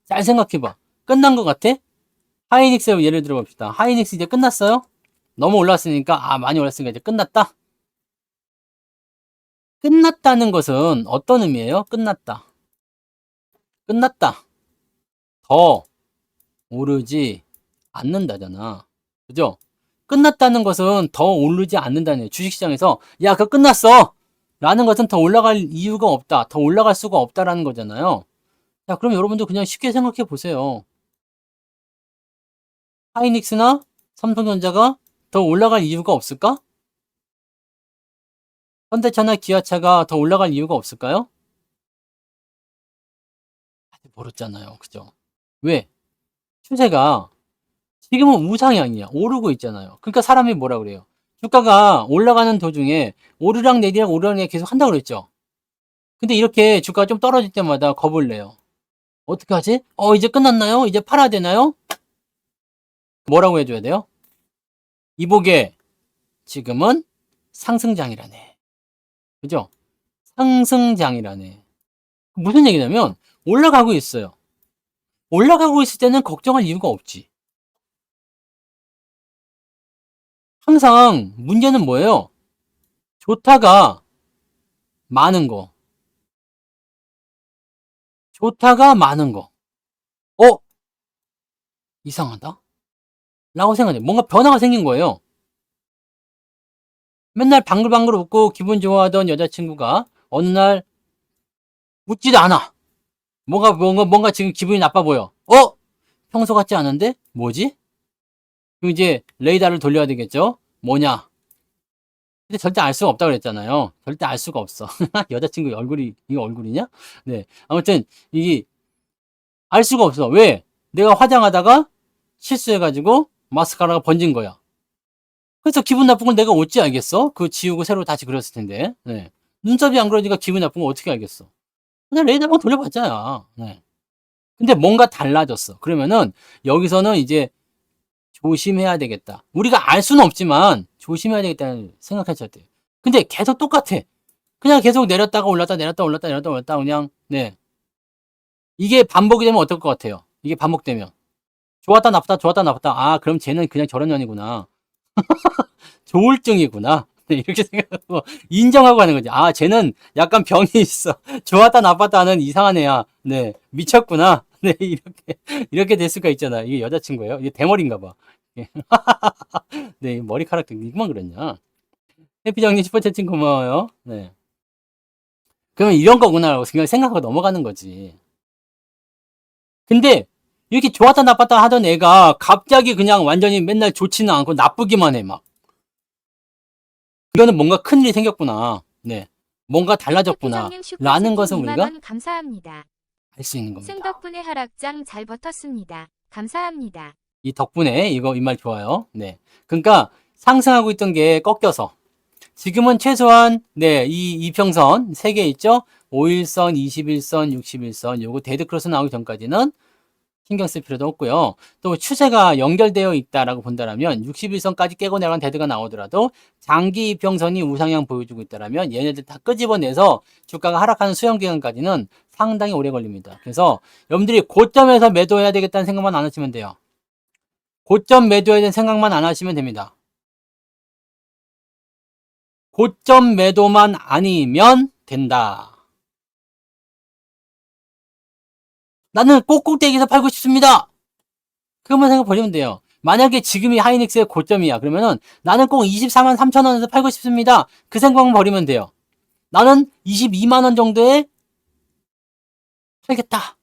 Speaker 1: 잘 생각해봐. 끝난 것 같아? 하이닉스 예를 들어 봅시다. 하이닉스 이제 끝났어요? 너무 올랐으니까, 많이 올랐으니까 이제 끝났다? 끝났다는 것은 어떤 의미예요? 끝났다. 끝났다. 더 오르지 않는다잖아. 그죠? 끝났다는 것은 더 오르지 않는다는 거예요. 주식시장에서 야, 그거 끝났어! 라는 것은 더 올라갈 이유가 없다. 더 올라갈 수가 없다라는 거잖아요. 자, 그럼 여러분들 그냥 쉽게 생각해 보세요. 하이닉스나 삼성전자가 더 올라갈 이유가 없을까? 현대차나 기아차가 더 올라갈 이유가 없을까요? 모르잖아요. 그죠? 왜? 추세가 지금은 우상향이야. 오르고 있잖아요. 그러니까 사람이 뭐라 그래요? 주가가 올라가는 도중에 오르락 내리락 오르락 내리락 계속 한다고 그랬죠. 근데 이렇게 주가가 좀 떨어질 때마다 겁을 내요. 어떻게 하지? 이제 끝났나요? 이제 팔아야 되나요? 뭐라고 해줘야 돼요? 이보게 지금은 상승장이라네. 그죠? 상승장이라네. 무슨 얘기냐면 올라가고 있어요. 올라가고 있을 때는 걱정할 이유가 없지. 항상 문제는 뭐예요? 좋다가 많은 거. 좋다가 많은 거. 어? 이상하다? 라고 생각해. 뭔가 변화가 생긴 거예요. 맨날 방글방글 웃고 기분 좋아하던 여자친구가 어느 날 웃지도 않아. 뭔가 지금 기분이 나빠 보여. 평소 같지 않은데? 뭐지? 그럼 이제 레이더를 돌려야 되겠죠? 뭐냐? 근데 절대 알 수가 없다고 그랬잖아요. 절대 알 수가 없어. 여자친구 얼굴이, 이거 얼굴이냐? 네. 아무튼, 이게 알 수가 없어. 왜? 내가 화장하다가 실수해가지고 마스카라가 번진 거야. 그래서 기분 나쁜 걸 내가 어찌 알겠어? 그거 지우고 새로 다시 그렸을 텐데. 네. 눈썹이 안 그러니까 기분 나쁜 거 어떻게 알겠어? 그냥 레이더 한번 돌려봤잖아. 네. 근데 뭔가 달라졌어. 그러면은 여기서는 이제 조심해야 되겠다. 우리가 알 수는 없지만 조심해야 되겠다는 생각하셔야 돼요. 근데 계속 똑같아. 그냥 계속 내렸다가 올랐다 내렸다 올랐다 내렸다 올랐다 그냥 네. 이게 반복이 되면 어떨 것 같아요? 이게 반복되면 좋았다 나쁘다 좋았다 나쁘다. 아, 그럼 쟤는 그냥 저런 년이구나. 조울증이구나. 네, 이렇게 생각하고 인정하고 가는 거지. 아, 쟤는 약간 병이 있어. 좋았다 나빴다 하는 이상한 애야. 네, 미쳤구나. 네, 이렇게 될 수가 있잖아. 이게 여자친구예요? 이게 대머리인가 봐. 예. 네, 머리카락도 이만 그랬냐. 해피정님 슈퍼채팅 고마워요. 네. 그러면 이런 거구나라고 생각하고 넘어가는 거지. 근데 이렇게 좋았다 나빴다 하던 애가 갑자기 그냥 완전히 맨날 좋지는 않고 나쁘기만 해, 막. 이거는 뭔가 큰일이 생겼구나. 네. 뭔가 달라졌구나.
Speaker 2: 해피정님
Speaker 1: 라는
Speaker 2: 슈퍼채팅
Speaker 1: 것을
Speaker 2: 2만
Speaker 1: 우리가
Speaker 2: 원 감사합니다.
Speaker 1: 알 수 있는
Speaker 2: 승
Speaker 1: 겁니다.
Speaker 2: 덕분에 하락장 잘 버텼습니다. 감사합니다.
Speaker 1: 이 덕분에 이 말 좋아요. 네. 그러니까 상승하고 있던 게 꺾여서 지금은 최소한 네, 이 이평선 3개 있죠? 5일선, 21선, 61선 요거 데드크로스 나오기 전까지는 신경 쓸 필요도 없고요. 또 추세가 연결되어 있다라고 본다라면 61선까지 깨고 내려간 데드가 나오더라도 장기 이평선이 우상향 보여주고 있다라면 얘네들 다 끄집어내서 주가가 하락하는 수렴 기간까지는 상당히 오래 걸립니다. 그래서 여러분들이 고점에서 매도해야 되겠다는 생각만 안 하시면 돼요. 고점 매도해야 되는 생각만 안 하시면 됩니다. 고점 매도만 아니면 된다. 나는 꼭꼭대기에서 팔고 싶습니다. 그것만 생각 버리면 돼요. 만약에 지금이 하이닉스의 고점이야. 그러면은 나는 꼭 24만 3천 원에서 팔고 싶습니다. 그 생각만 버리면 돼요. 나는 22만 원 정도에 팔겠다.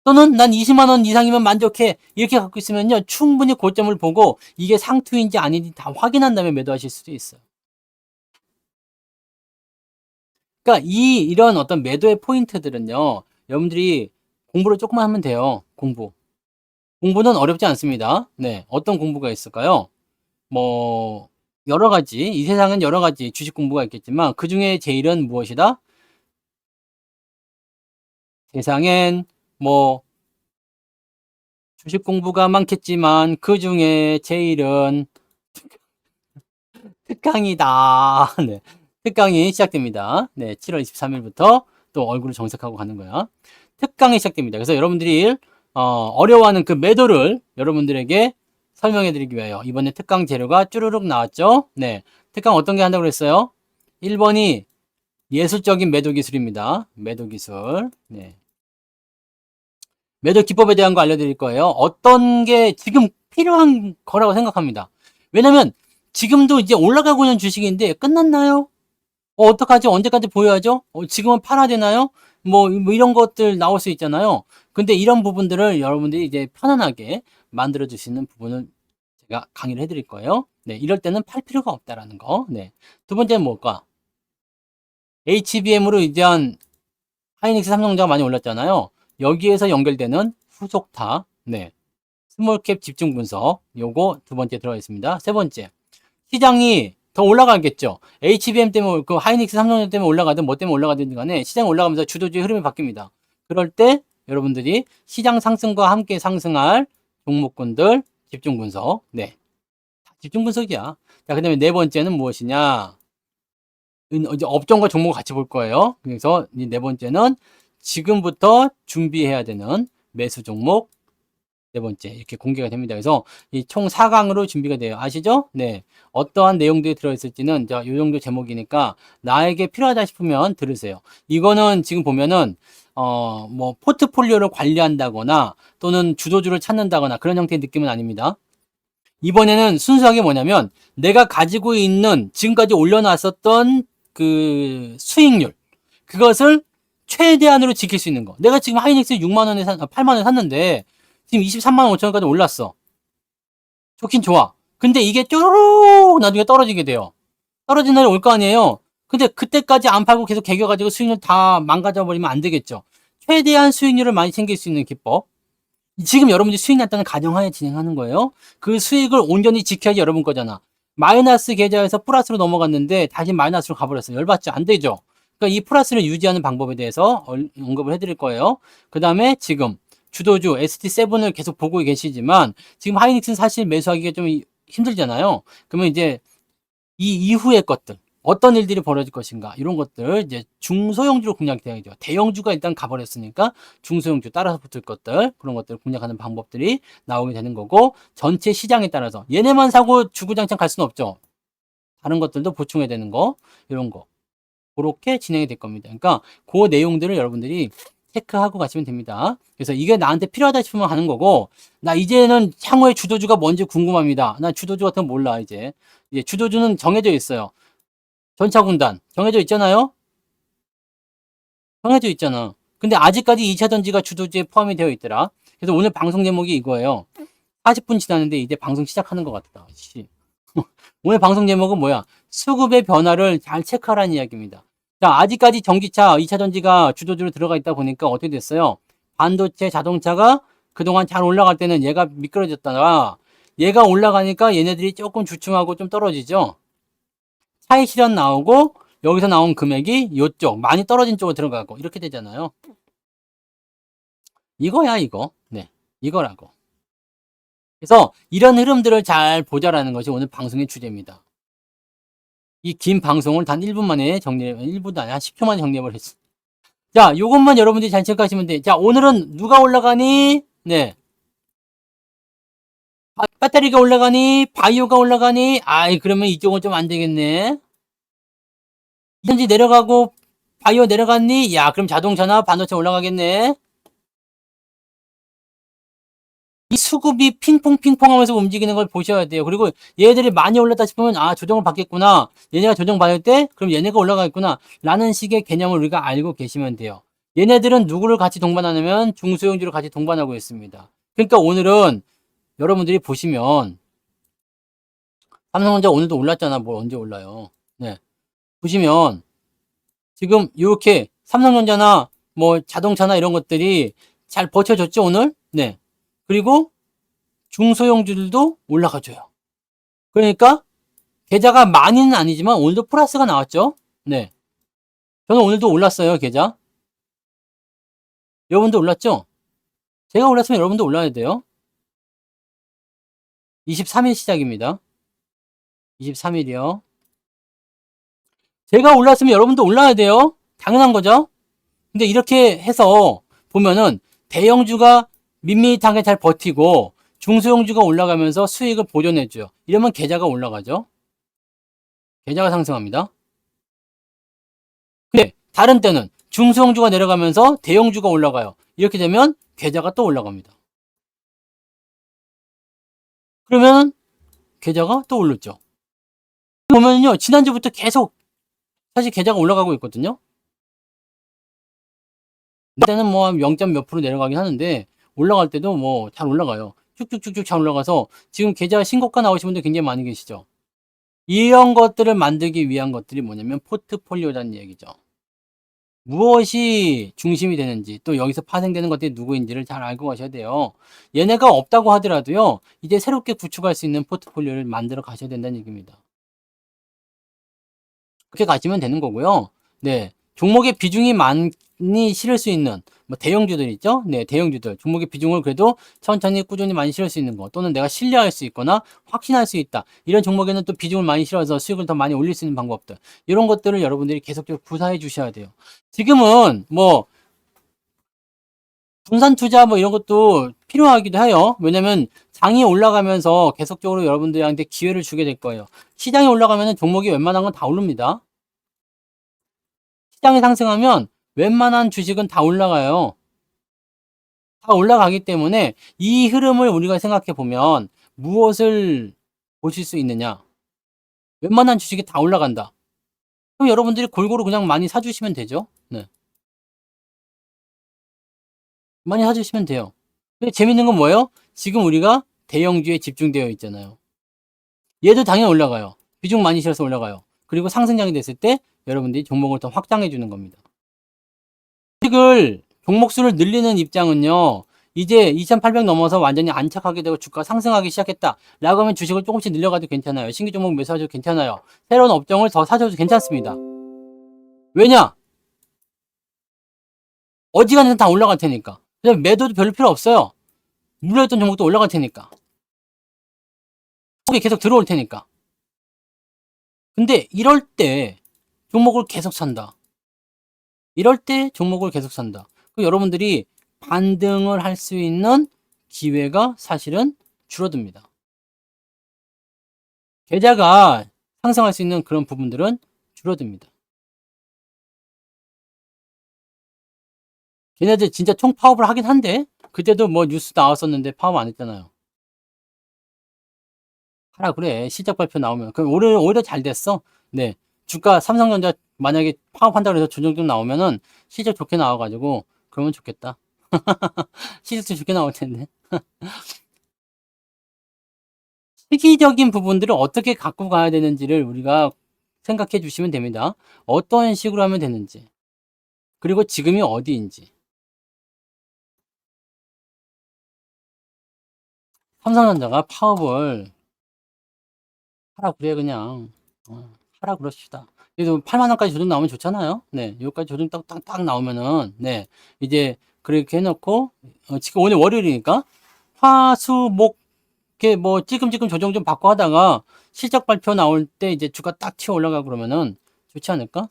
Speaker 1: 또는 난 20만 원 이상이면 만족해. 이렇게 갖고 있으면요. 충분히 고점을 보고 이게 상투인지 아닌지 다 확인한 다음에 매도하실 수도 있어요. 그러니까 이런 어떤 매도의 포인트들은요. 여러분들이 공부를 조금만 하면 돼요. 공부는 어렵지 않습니다. 네. 어떤 공부가 있을까요? 뭐 여러 가지, 이 세상은 여러 가지 주식 공부가 있겠지만 그중에 제일은 무엇이다? 세상엔 뭐 주식 공부가 많겠지만 그중에 제일은 특강이다. 네. 특강이 시작됩니다. 네. 7월 23일부터 또 얼굴을 정색하고 가는 거야. 특강이 시작됩니다. 그래서 여러분들이 어려워하는 그 매도를 여러분들에게 설명해 드리기 위하여 이번에 특강 재료가 쭈루룩 나왔죠. 네. 특강 어떤 게 한다고 그랬어요? 1번이 예술적인 매도 기술입니다. 매도 기술. 네. 매도 기법에 대한 거 알려드릴 거예요. 어떤 게 지금 필요한 거라고 생각합니다. 왜냐면 지금도 이제 올라가고 있는 주식인데 끝났나요? 어떡하지? 언제까지 보여야죠? 지금은 팔아야 되나요? 뭐 이런 것들 나올 수 있잖아요. 근데 이런 부분들을 여러분들이 이제 편안하게 만들어 주시는 부분을 제가 강의를 해드릴 거예요. 네, 이럴 때는 팔 필요가 없다라는 거. 네. 두 번째는 뭘까? HBM으로 이제한 하이닉스 삼성전자가 많이 올랐잖아요. 여기에서 연결되는 후속타, 네, 스몰캡 집중 분석, 요거 두 번째 들어가 있습니다. 세 번째, 시장이 더 올라가겠죠. HBM 때문에, 그 하이닉스 삼성전자 때문에 올라가든 뭐 때문에 올라가든 간에 시장 올라가면서 주도주의 흐름이 바뀝니다. 그럴 때 여러분들이 시장 상승과 함께 상승할 종목군들 집중 분석, 네, 집중 분석이야. 자, 그 다음에 네 번째는 무엇이냐? 이제 업종과 종목을 같이 볼 거예요. 그래서 이 네 번째는 지금부터 준비해야 되는 매수 종목 네 번째 이렇게 공개가 됩니다. 그래서 이 총 4강으로 준비가 돼요. 아시죠? 네. 어떠한 내용들이 들어있을지는 자, 요 정도 제목이니까 나에게 필요하다 싶으면 들으세요. 이거는 지금 보면은 뭐 포트폴리오를 관리한다거나 또는 주도주를 찾는다거나 그런 형태의 느낌은 아닙니다. 이번에는 순수하게 뭐냐면 내가 가지고 있는 지금까지 올려놨었던 그 수익률 그것을 최대한으로 지킬 수 있는 거. 내가 지금 하이닉스 6만 원에 8만 원에 샀는데 지금 23만 5천 원까지 올랐어. 좋긴 좋아. 근데 이게 쪼르륵 나중에 떨어지게 돼요. 떨어진 날이 올 거 아니에요. 근데 그때까지 안 팔고 계속 개겨가지고 수익률 다 망가져 버리면 안 되겠죠. 최대한 수익률을 많이 챙길 수 있는 기법. 지금 여러분들이 수익 났다는 가정하에 진행하는 거예요. 그 수익을 온전히 지켜야지 여러분 거잖아. 마이너스 계좌에서 플러스로 넘어갔는데 다시 마이너스로 가버렸어요. 열받죠? 안 되죠? 그러니까 이 플러스를 유지하는 방법에 대해서 언급을 해드릴 거예요. 그 다음에 지금 주도주 ST7을 계속 보고 계시지만 지금 하이닉스는 사실 매수하기가 좀 힘들잖아요. 그러면 이제 이 이후의 것들 어떤 일들이 벌어질 것인가 이런 것들 이제 중소형주로 공략돼야죠. 대형주가 일단 가버렸으니까 중소형주 따라서 붙을 것들 그런 것들 공략하는 방법들이 나오게 되는 거고 전체 시장에 따라서 얘네만 사고 주구장창 갈 수는 없죠. 다른 것들도 보충해야 되는 거 이런 거 그렇게 진행이 될 겁니다. 그러니까 그 내용들을 여러분들이 체크하고 가시면 됩니다. 그래서 이게 나한테 필요하다 싶으면 하는 거고 나 이제는 향후의 주도주가 뭔지 궁금합니다. 나 주도주 같은 거 몰라 이제 주도주는 정해져 있어요. 전차군단 정해져 있잖아요. 정해져 있잖아. 근데 아직까지 2차 전지가 주도주에 포함이 되어 있더라. 그래서 오늘 방송 제목이 이거예요. 40분 지났는데 이제 방송 시작하는 것 같다. 씨. 오늘 방송 제목은 뭐야? 수급의 변화를 잘 체크하라는 이야기입니다. 자, 아직까지 전기차, 2차 전지가 주도주로 들어가 있다 보니까 어떻게 됐어요? 반도체, 자동차가 그동안 잘 올라갈 때는 얘가 미끄러졌다가 얘가 올라가니까 얘네들이 조금 주춤하고 좀 떨어지죠? 차익 실현 나오고 여기서 나온 금액이 이쪽 많이 떨어진 쪽으로 들어가고 이렇게 되잖아요. 이거야 이거. 네, 이거라고. 그래서 이런 흐름들을 잘 보자라는 것이 오늘 방송의 주제입니다. 이 긴 방송을 단 1분 만에 1분도 아니야 10초 만에 정리해버렸어. 자, 요것만 여러분들이 잘 체크하시면 돼. 자, 오늘은 누가 올라가니? 네. 배터리가 올라가니? 바이오가 올라가니? 아이, 그러면 이쪽은 좀 안 되겠네. 이전지 내려가고 바이오 내려갔니? 야, 그럼 자동차나 반도체 올라가겠네. 이 수급이 핑퐁핑퐁 하면서 움직이는 걸 보셔야 돼요. 그리고 얘들이 많이 올랐다 싶으면 아, 조정을 받겠구나. 얘네가 조정 받을 때 그럼 얘네가 올라가겠구나. 라는 식의 개념을 우리가 알고 계시면 돼요. 얘네들은 누구를 같이 동반하냐면 중소형주를 같이 동반하고 있습니다. 그러니까 오늘은 여러분들이 보시면 삼성전자 오늘도 올랐잖아. 뭘 언제 올라요. 네. 보시면 지금 이렇게 삼성전자나 뭐 자동차나 이런 것들이 잘 버텨줬죠, 오늘? 네. 그리고 중소형주들도 올라가줘요. 그러니까 계좌가 많이는 아니지만 오늘도 플러스가 나왔죠. 네. 저는 오늘도 올랐어요, 계좌. 여러분도 올랐죠? 제가 올랐으면 여러분도 올라야 돼요. 23일 시작입니다. 23일이요. 제가 올랐으면 여러분도 올라야 돼요. 당연한 거죠. 근데 이렇게 해서 보면은 대형주가 밋밋하게 잘 버티고 중소형주가 올라가면서 수익을 보존해줘요. 이러면 계좌가 올라가죠. 계좌가 상승합니다. 근데 다른 때는 중소형주가 내려가면서 대형주가 올라가요. 이렇게 되면 계좌가 또 올라갑니다. 그러면 계좌가 또 오르죠. 보면요, 지난주부터 계속 사실 계좌가 올라가고 있거든요. 그때는 뭐 0. 몇 프로 내려가긴 하는데 올라갈 때도 뭐 잘 올라가요. 쭉쭉쭉쭉 잘 올라가서 지금 계좌 신고가 나오신 분들 굉장히 많이 계시죠. 이런 것들을 만들기 위한 것들이 뭐냐면 포트폴리오라는 얘기죠. 무엇이 중심이 되는지, 또 여기서 파생되는 것들이 누구인지를 잘 알고 가셔야 돼요. 얘네가 없다고 하더라도요, 이제 새롭게 구축할 수 있는 포트폴리오를 만들어 가셔야 된다는 얘기입니다. 그렇게 가시면 되는 거고요. 네. 종목의 비중이 많이 실을 수 있는 뭐 대형주들 있죠? 네, 대형주들. 종목의 비중을 그래도 천천히 꾸준히 많이 실을 수 있는 거, 또는 내가 신뢰할 수 있거나 확신할 수 있다. 이런 종목에는 또 비중을 많이 실어서 수익을 더 많이 올릴 수 있는 방법들. 이런 것들을 여러분들이 계속적으로 구사해 주셔야 돼요. 지금은 뭐 분산 투자 뭐 이런 것도 필요하기도 해요. 왜냐면 장이 올라가면서 계속적으로 여러분들한테 기회를 주게 될 거예요. 시장이 올라가면 종목이 웬만한 건 다 오릅니다. 시장이 상승하면 웬만한 주식은 다 올라가요. 다 올라가기 때문에 이 흐름을 우리가 생각해 보면 무엇을 보실 수 있느냐? 웬만한 주식이 다 올라간다. 그럼 여러분들이 골고루 그냥 많이 사주시면 되죠. 네. 많이 사주시면 돼요. 근데 재밌는 건 뭐예요? 지금 우리가 대형주에 집중되어 있잖아요. 얘도 당연히 올라가요. 비중 많이 실어서 올라가요. 그리고 상승장이 됐을 때 여러분들이 종목을 더 확장해 주는 겁니다. 주식을 종목수를 늘리는 입장은요, 이제 2,800 넘어서 완전히 안착하게 되고 주가 상승하기 시작했다 라고 하면 주식을 조금씩 늘려가도 괜찮아요. 신규 종목 매수하셔도 괜찮아요. 새로운 업종을 더 사셔도 괜찮습니다. 왜냐? 어지간해서 다 올라갈 테니까. 매도도 별로 필요 없어요. 물려있던 종목도 올라갈 테니까. 종목이 계속 들어올 테니까. 근데 이럴 때 종목을 계속 산다. 이럴 때 종목을 계속 산다. 그럼 여러분들이 반등을 할 수 있는 기회가 사실은 줄어듭니다. 계좌가 상승할 수 있는 그런 부분들은 줄어듭니다. 걔네들 진짜 총 파업을 하긴 한데 그때도 뭐 뉴스 나왔었는데 파업 안 했잖아요. 하라 그래. 실적 발표 나오면. 그럼 오히려 잘 됐어. 네. 주가 삼성전자 만약에 파업한다고 해서 조정 좀 나오면은 실적 좋게 나와가지고 그러면 좋겠다. 실적도 좋게 나올 텐데. 시기적인 부분들을 어떻게 갖고 가야 되는지를 우리가 생각해 주시면 됩니다. 어떤 식으로 하면 되는지. 그리고 지금이 어디인지. 삼성전자가 파업을 하라 그래 그냥. 하라 그럽시다. 그래도 8만 원까지 조정 나오면 좋잖아요. 네, 여기까지 조정 딱 나오면은 네, 이제 그렇게 해놓고 지금 오늘 월요일이니까 화수목 이렇게 뭐 찔끔찔끔 조정 좀 받고 하다가 실적 발표 나올 때 이제 주가 딱 튀어 올라가고 그러면은 좋지 않을까?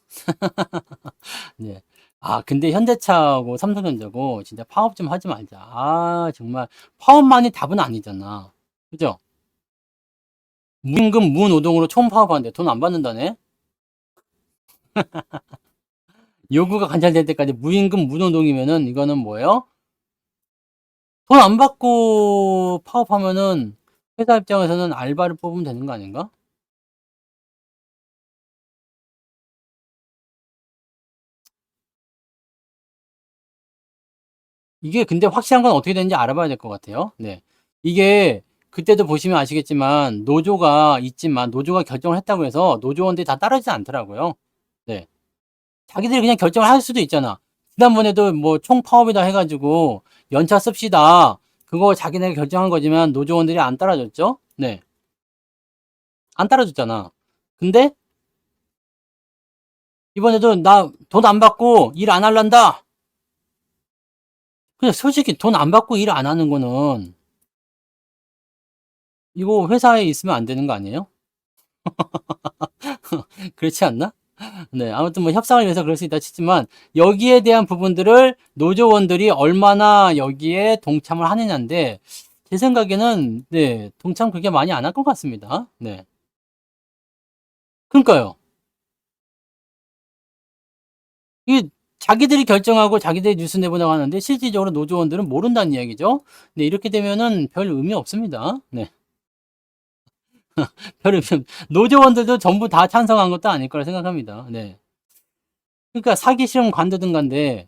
Speaker 1: 네. 아, 근데 현대차하고 삼성전자고 진짜 파업 좀 하지 말자. 아, 정말 파업만이 답은 아니잖아. 그죠? 무임금 무노동으로 총파업하는데 돈 안 받는다네? 요구가 관찰될 때까지 무임금 무노동이면은 이거는 뭐예요? 돈 안 받고 파업하면은 회사 입장에서는 알바를 뽑으면 되는 거 아닌가? 이게 근데 확실한 건 어떻게 되는지 알아봐야 될 것 같아요. 네. 이게 그때도 보시면 아시겠지만 노조가 있지만 노조가 결정을 했다고 해서 노조원들이 다 따르지 않더라고요. 네. 자기들이 그냥 결정을 할 수도 있잖아. 지난번에도 뭐 총파업이다 해가지고 연차 씁시다. 그거 자기네가 결정한 거지만 노조원들이 안 따라줬죠? 네. 안 따라줬잖아. 근데 이번에도 나 돈 안 받고 일 안 할란다. 그냥 솔직히 돈 안 받고 일 안 하는 거는 이거 회사에 있으면 안 되는 거 아니에요? 그렇지 않나? 네, 아무튼 뭐 협상을 위해서 그럴 수 있다 치지만 여기에 대한 부분들을 노조원들이 얼마나 여기에 동참을 하느냐인데 제 생각에는 네, 동참 그렇게 많이 안 할 것 같습니다. 네. 그러니까요. 이게 자기들이 결정하고 자기들이 뉴스 내보내고 하는데 실질적으로 노조원들은 모른다는 이야기죠. 네, 이렇게 되면은 별 의미 없습니다. 네. 별 의미 노조원들도 전부 다 찬성한 것도 아닐 거라 생각합니다. 네. 그러니까 사기 실험 관두든간데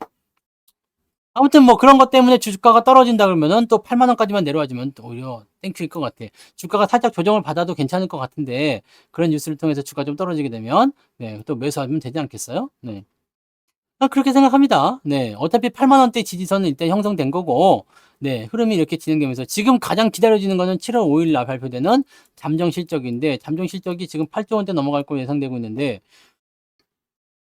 Speaker 1: 아무튼 뭐 그런 것 때문에 주가가 떨어진다 그러면은 또 8만 원까지만 내려와주면 또 오히려 땡큐일 것 같아. 주가가 살짝 조정을 받아도 괜찮을 것 같은데 그런 뉴스를 통해서 주가 좀 떨어지게 되면 네, 또 매수하면 되지 않겠어요? 네. 그렇게 생각합니다. 네. 어차피 8만 원대 지지선은 일단 형성된 거고 네, 흐름이 이렇게 진행되면서 지금 가장 기다려지는 거는 7월 5일 날 발표되는 잠정 실적인데 잠정 실적이 지금 8조 원대 넘어갈 걸로 예상되고 있는데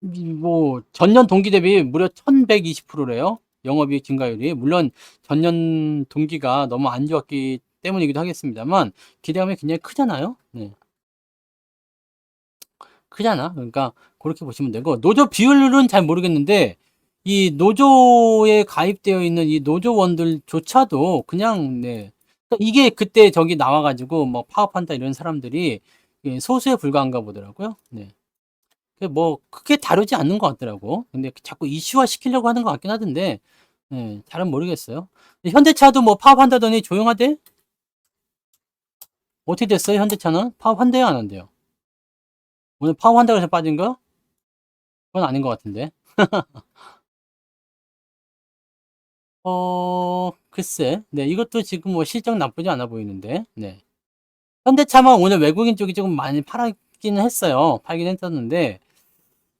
Speaker 1: 뭐 전년 동기 대비 무려 1120%래요. 영업이익 증가율이. 물론 전년 동기가 너무 안 좋았기 때문이기도 하겠습니다만 기대감이 굉장히 크잖아요. 네. 크잖아. 그러니까 그렇게 보시면 되고 노조 비율은 잘 모르겠는데 이 노조에 가입되어 있는 이 노조원들조차도 그냥 네. 그러니까 이게 그때 저기 나와가지고 뭐 파업한다 이런 사람들이 소수에 불과한가 보더라고요. 네. 뭐 크게 다루지 않는 것 같더라고. 근데 자꾸 이슈화 시키려고 하는 것 같긴 하던데 예, 잘은 모르겠어요. 현대차도 뭐 파업한다더니 조용하대? 어떻게 됐어요? 현대차는 파업한대요, 안 한대요? 오늘 파업한다고 해서 빠진 거? 그건 아닌 것 같은데. 글쎄. 네, 이것도 지금 뭐 실적 나쁘지 않아 보이는데. 네. 현대차만 오늘 외국인 쪽이 조금 많이 팔았기는 했어요. 팔긴 했었는데,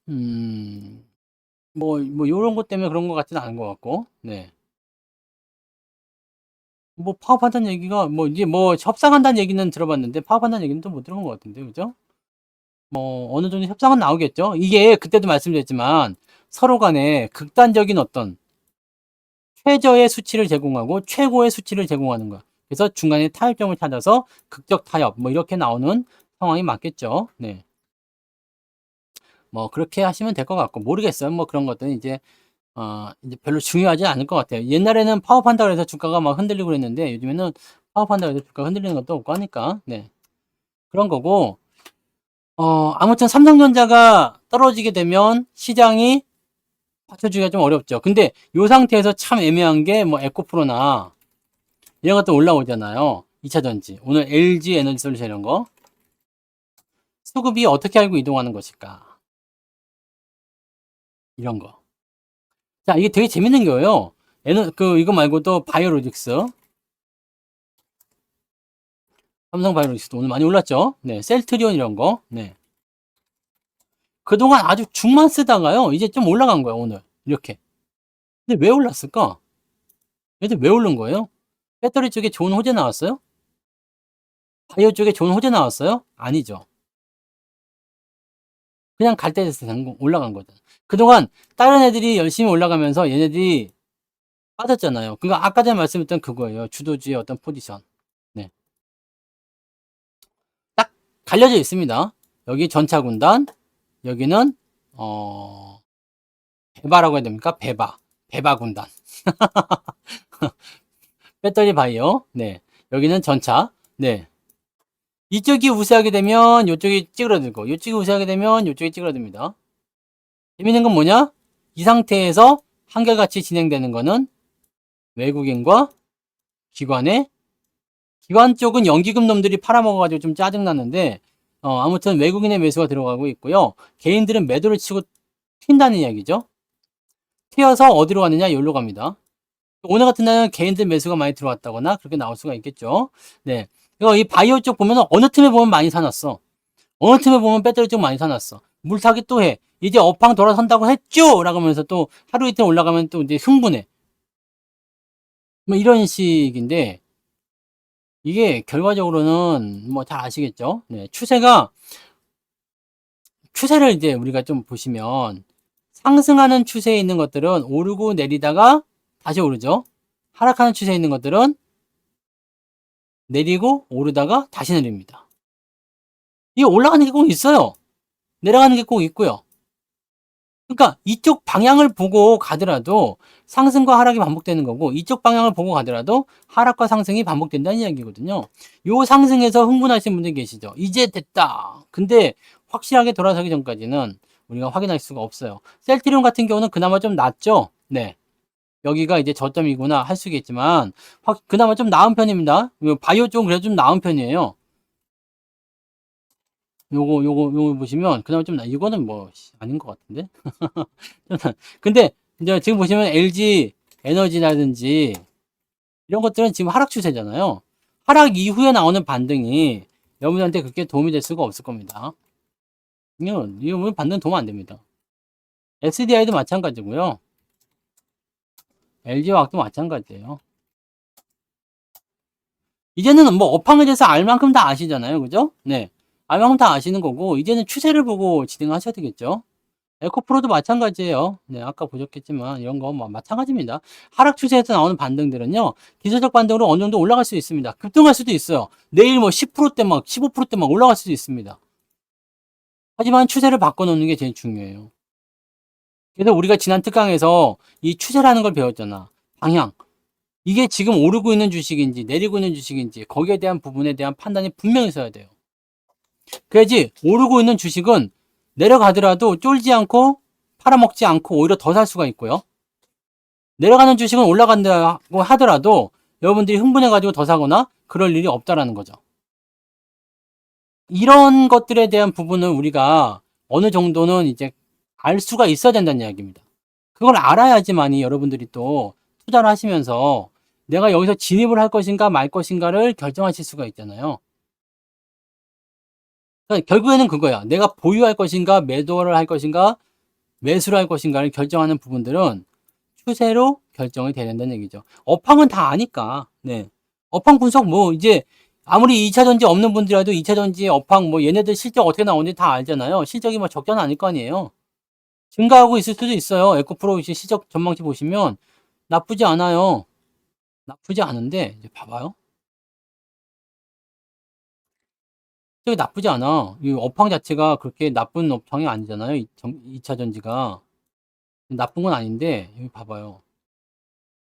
Speaker 1: 요런 것 때문에 그런 것 같지는 않은 것 같고, 네. 뭐 파업한다는 얘기가 뭐 이제 뭐 협상한다는 얘기는 들어봤는데 파업한다는 얘기는 또 못 들어본 것 같은데 그죠? 뭐 어느 정도 협상은 나오겠죠. 이게 그때도 말씀드렸지만 서로 간에 극단적인 어떤 최저의 수치를 제공하고 최고의 수치를 제공하는 거야. 그래서 중간에 타협점을 찾아서 극적 타협 뭐 이렇게 나오는 상황이 맞겠죠. 네. 뭐 그렇게 하시면 될 것 같고 모르겠어요. 뭐 그런 것들은 이제 별로 중요하지 않을 것 같아요. 옛날에는 파업한다고 해서 주가가 막 흔들리고 그랬는데 요즘에는 파업한다고 해서 주가가 흔들리는 것도 없고 하니까 네. 그런 거고 아무튼 삼성전자가 떨어지게 되면 시장이 받쳐주기가 좀 어렵죠. 근데 이 상태에서 참 애매한 게 뭐 에코프로나 이런 것도 올라오잖아요. 2차전지. 오늘 LG 에너지 솔루션 이런 거. 수급이 어떻게 알고 이동하는 것일까? 이런 거. 자, 이게 되게 재밌는 거예요. 이거 말고도 바이오로직스. 삼성 바이오로직스도 오늘 많이 올랐죠? 네. 셀트리온 이런 거. 네. 그동안 아주 죽만 쓰다가요. 이제 좀 올라간 거야, 오늘. 이렇게. 근데 왜 올랐을까? 얘들 왜 오른 거예요? 배터리 쪽에 좋은 호재 나왔어요? 바이오 쪽에 좋은 호재 나왔어요? 아니죠. 그냥 갈 때 돼서 올라간 거죠. 그동안 다른 애들이 열심히 올라가면서 얘네들이 빠졌잖아요. 그러니까 아까 전에 말씀드렸던 그거예요. 주도주의 어떤 포지션. 네. 딱 갈려져 있습니다. 여기 전차 군단, 여기는 배바라고 해야 됩니까? 배바 군단. 배터리 바이오. 네. 여기는 전차. 네. 이쪽이 우세하게 되면 이쪽이 찌그러들고 이쪽이 우세하게 되면 이쪽이 찌그러듭니다. 재밌는 건 뭐냐? 이 상태에서 한결같이 진행되는 거는 외국인과 기관 쪽은 연기금 놈들이 팔아먹어가지고 좀 짜증나는데 아무튼 외국인의 매수가 들어가고 있고요. 개인들은 매도를 치고 튄다는 이야기죠. 튀어서 어디로 가느냐? 여기로 갑니다. 오늘 같은 날은 개인들 매수가 많이 들어왔다거나 그렇게 나올 수가 있겠죠. 네. 이 바이오 쪽 보면 어느 틈에 보면 많이 사놨어. 어느 틈에 보면 배터리 쪽 많이 사놨어. 물타기 또 해. 이제 업황 돌아선다고 했죠? 라고 하면서 또 하루 이틀 올라가면 또 이제 흥분해. 뭐 이런 식인데 이게 결과적으로는 뭐 잘 아시겠죠? 네. 추세를 이제 우리가 좀 보시면 상승하는 추세에 있는 것들은 오르고 내리다가 다시 오르죠. 하락하는 추세에 있는 것들은 내리고 오르다가 다시 내립니다. 이게 올라가는 게 꼭 있어요. 내려가는 게 꼭 있고요. 그러니까 이쪽 방향을 보고 가더라도 상승과 하락이 반복되는 거고 이쪽 방향을 보고 가더라도 하락과 상승이 반복된다는 이야기거든요. 요 상승에서 흥분하신 분들 계시죠. 이제 됐다. 근데 확실하게 돌아서기 전까지는 우리가 확인할 수가 없어요. 셀트리온 같은 경우는 그나마 좀 낫죠. 네. 여기가 이제 저점이구나 할 수 있겠지만 그나마 좀 나은 편입니다. 바이오 쪽은 그래도 좀 나은 편이에요. 요거 보시면 그나마 좀 이거는 뭐 아닌 것 같은데. 근데 이제 지금 보시면 LG 에너지라든지 이런 것들은 지금 하락 추세잖아요. 하락 이후에 나오는 반등이 여러분한테 그렇게 도움이 될 수가 없을 겁니다. 이거 반등 도움 안 됩니다. SDI도 마찬가지고요. LG화학도 마찬가지예요. 이제는 뭐 업황에 대해서 알 만큼 다 아시잖아요. 그죠? 네. 알 만큼 다 아시는 거고 이제는 추세를 보고 진행하셔야 되겠죠. 에코프로도 마찬가지예요. 네, 아까 보셨겠지만 이런 거 뭐 마찬가지입니다. 하락 추세에서 나오는 반등들은요. 기술적 반등으로 어느 정도 올라갈 수 있습니다. 급등할 수도 있어요. 내일 뭐 10%대 막 15%대 막 올라갈 수도 있습니다. 하지만 추세를 바꿔놓는 게 제일 중요해요. 그래서 우리가 지난 특강에서 이 추세라는 걸 배웠잖아. 방향. 이게 지금 오르고 있는 주식인지 내리고 있는 주식인지 거기에 대한 부분에 대한 판단이 분명히 있어야 돼요. 그래야지 오르고 있는 주식은 내려가더라도 쫄지 않고 팔아먹지 않고 오히려 더 살 수가 있고요. 내려가는 주식은 올라간다고 하더라도 여러분들이 흥분해가지고 더 사거나 그럴 일이 없다라는 거죠. 이런 것들에 대한 부분은 우리가 어느 정도는 이제 알 수가 있어야 된다는 이야기입니다. 그걸 알아야지만이 여러분들이 또 투자를 하시면서 내가 여기서 진입을 할 것인가 말 것인가를 결정하실 수가 있잖아요. 그러니까 결국에는 그거야. 내가 보유할 것인가 매도를 할 것인가 매수를 할 것인가를 결정하는 부분들은 추세로 결정이 돼야 된다는 얘기죠. 업황은 다 아니까. 네. 업황 분석 뭐 이제 아무리 2차전지 없는 분들이라도 2차전지 업황 뭐 얘네들 실적 어떻게 나오는지 다 알잖아요. 실적이 뭐 적자는 아닐 거 아니에요. 증가하고 있을 수도 있어요. 에코프로 실적 전망치 보시면 나쁘지 않아요. 나쁘지 않은데 이제 봐봐요. 실적이 나쁘지 않아. 이 업황 자체가 그렇게 나쁜 업황이 아니잖아요. 2차 전지가 나쁜 건 아닌데 여기 봐봐요.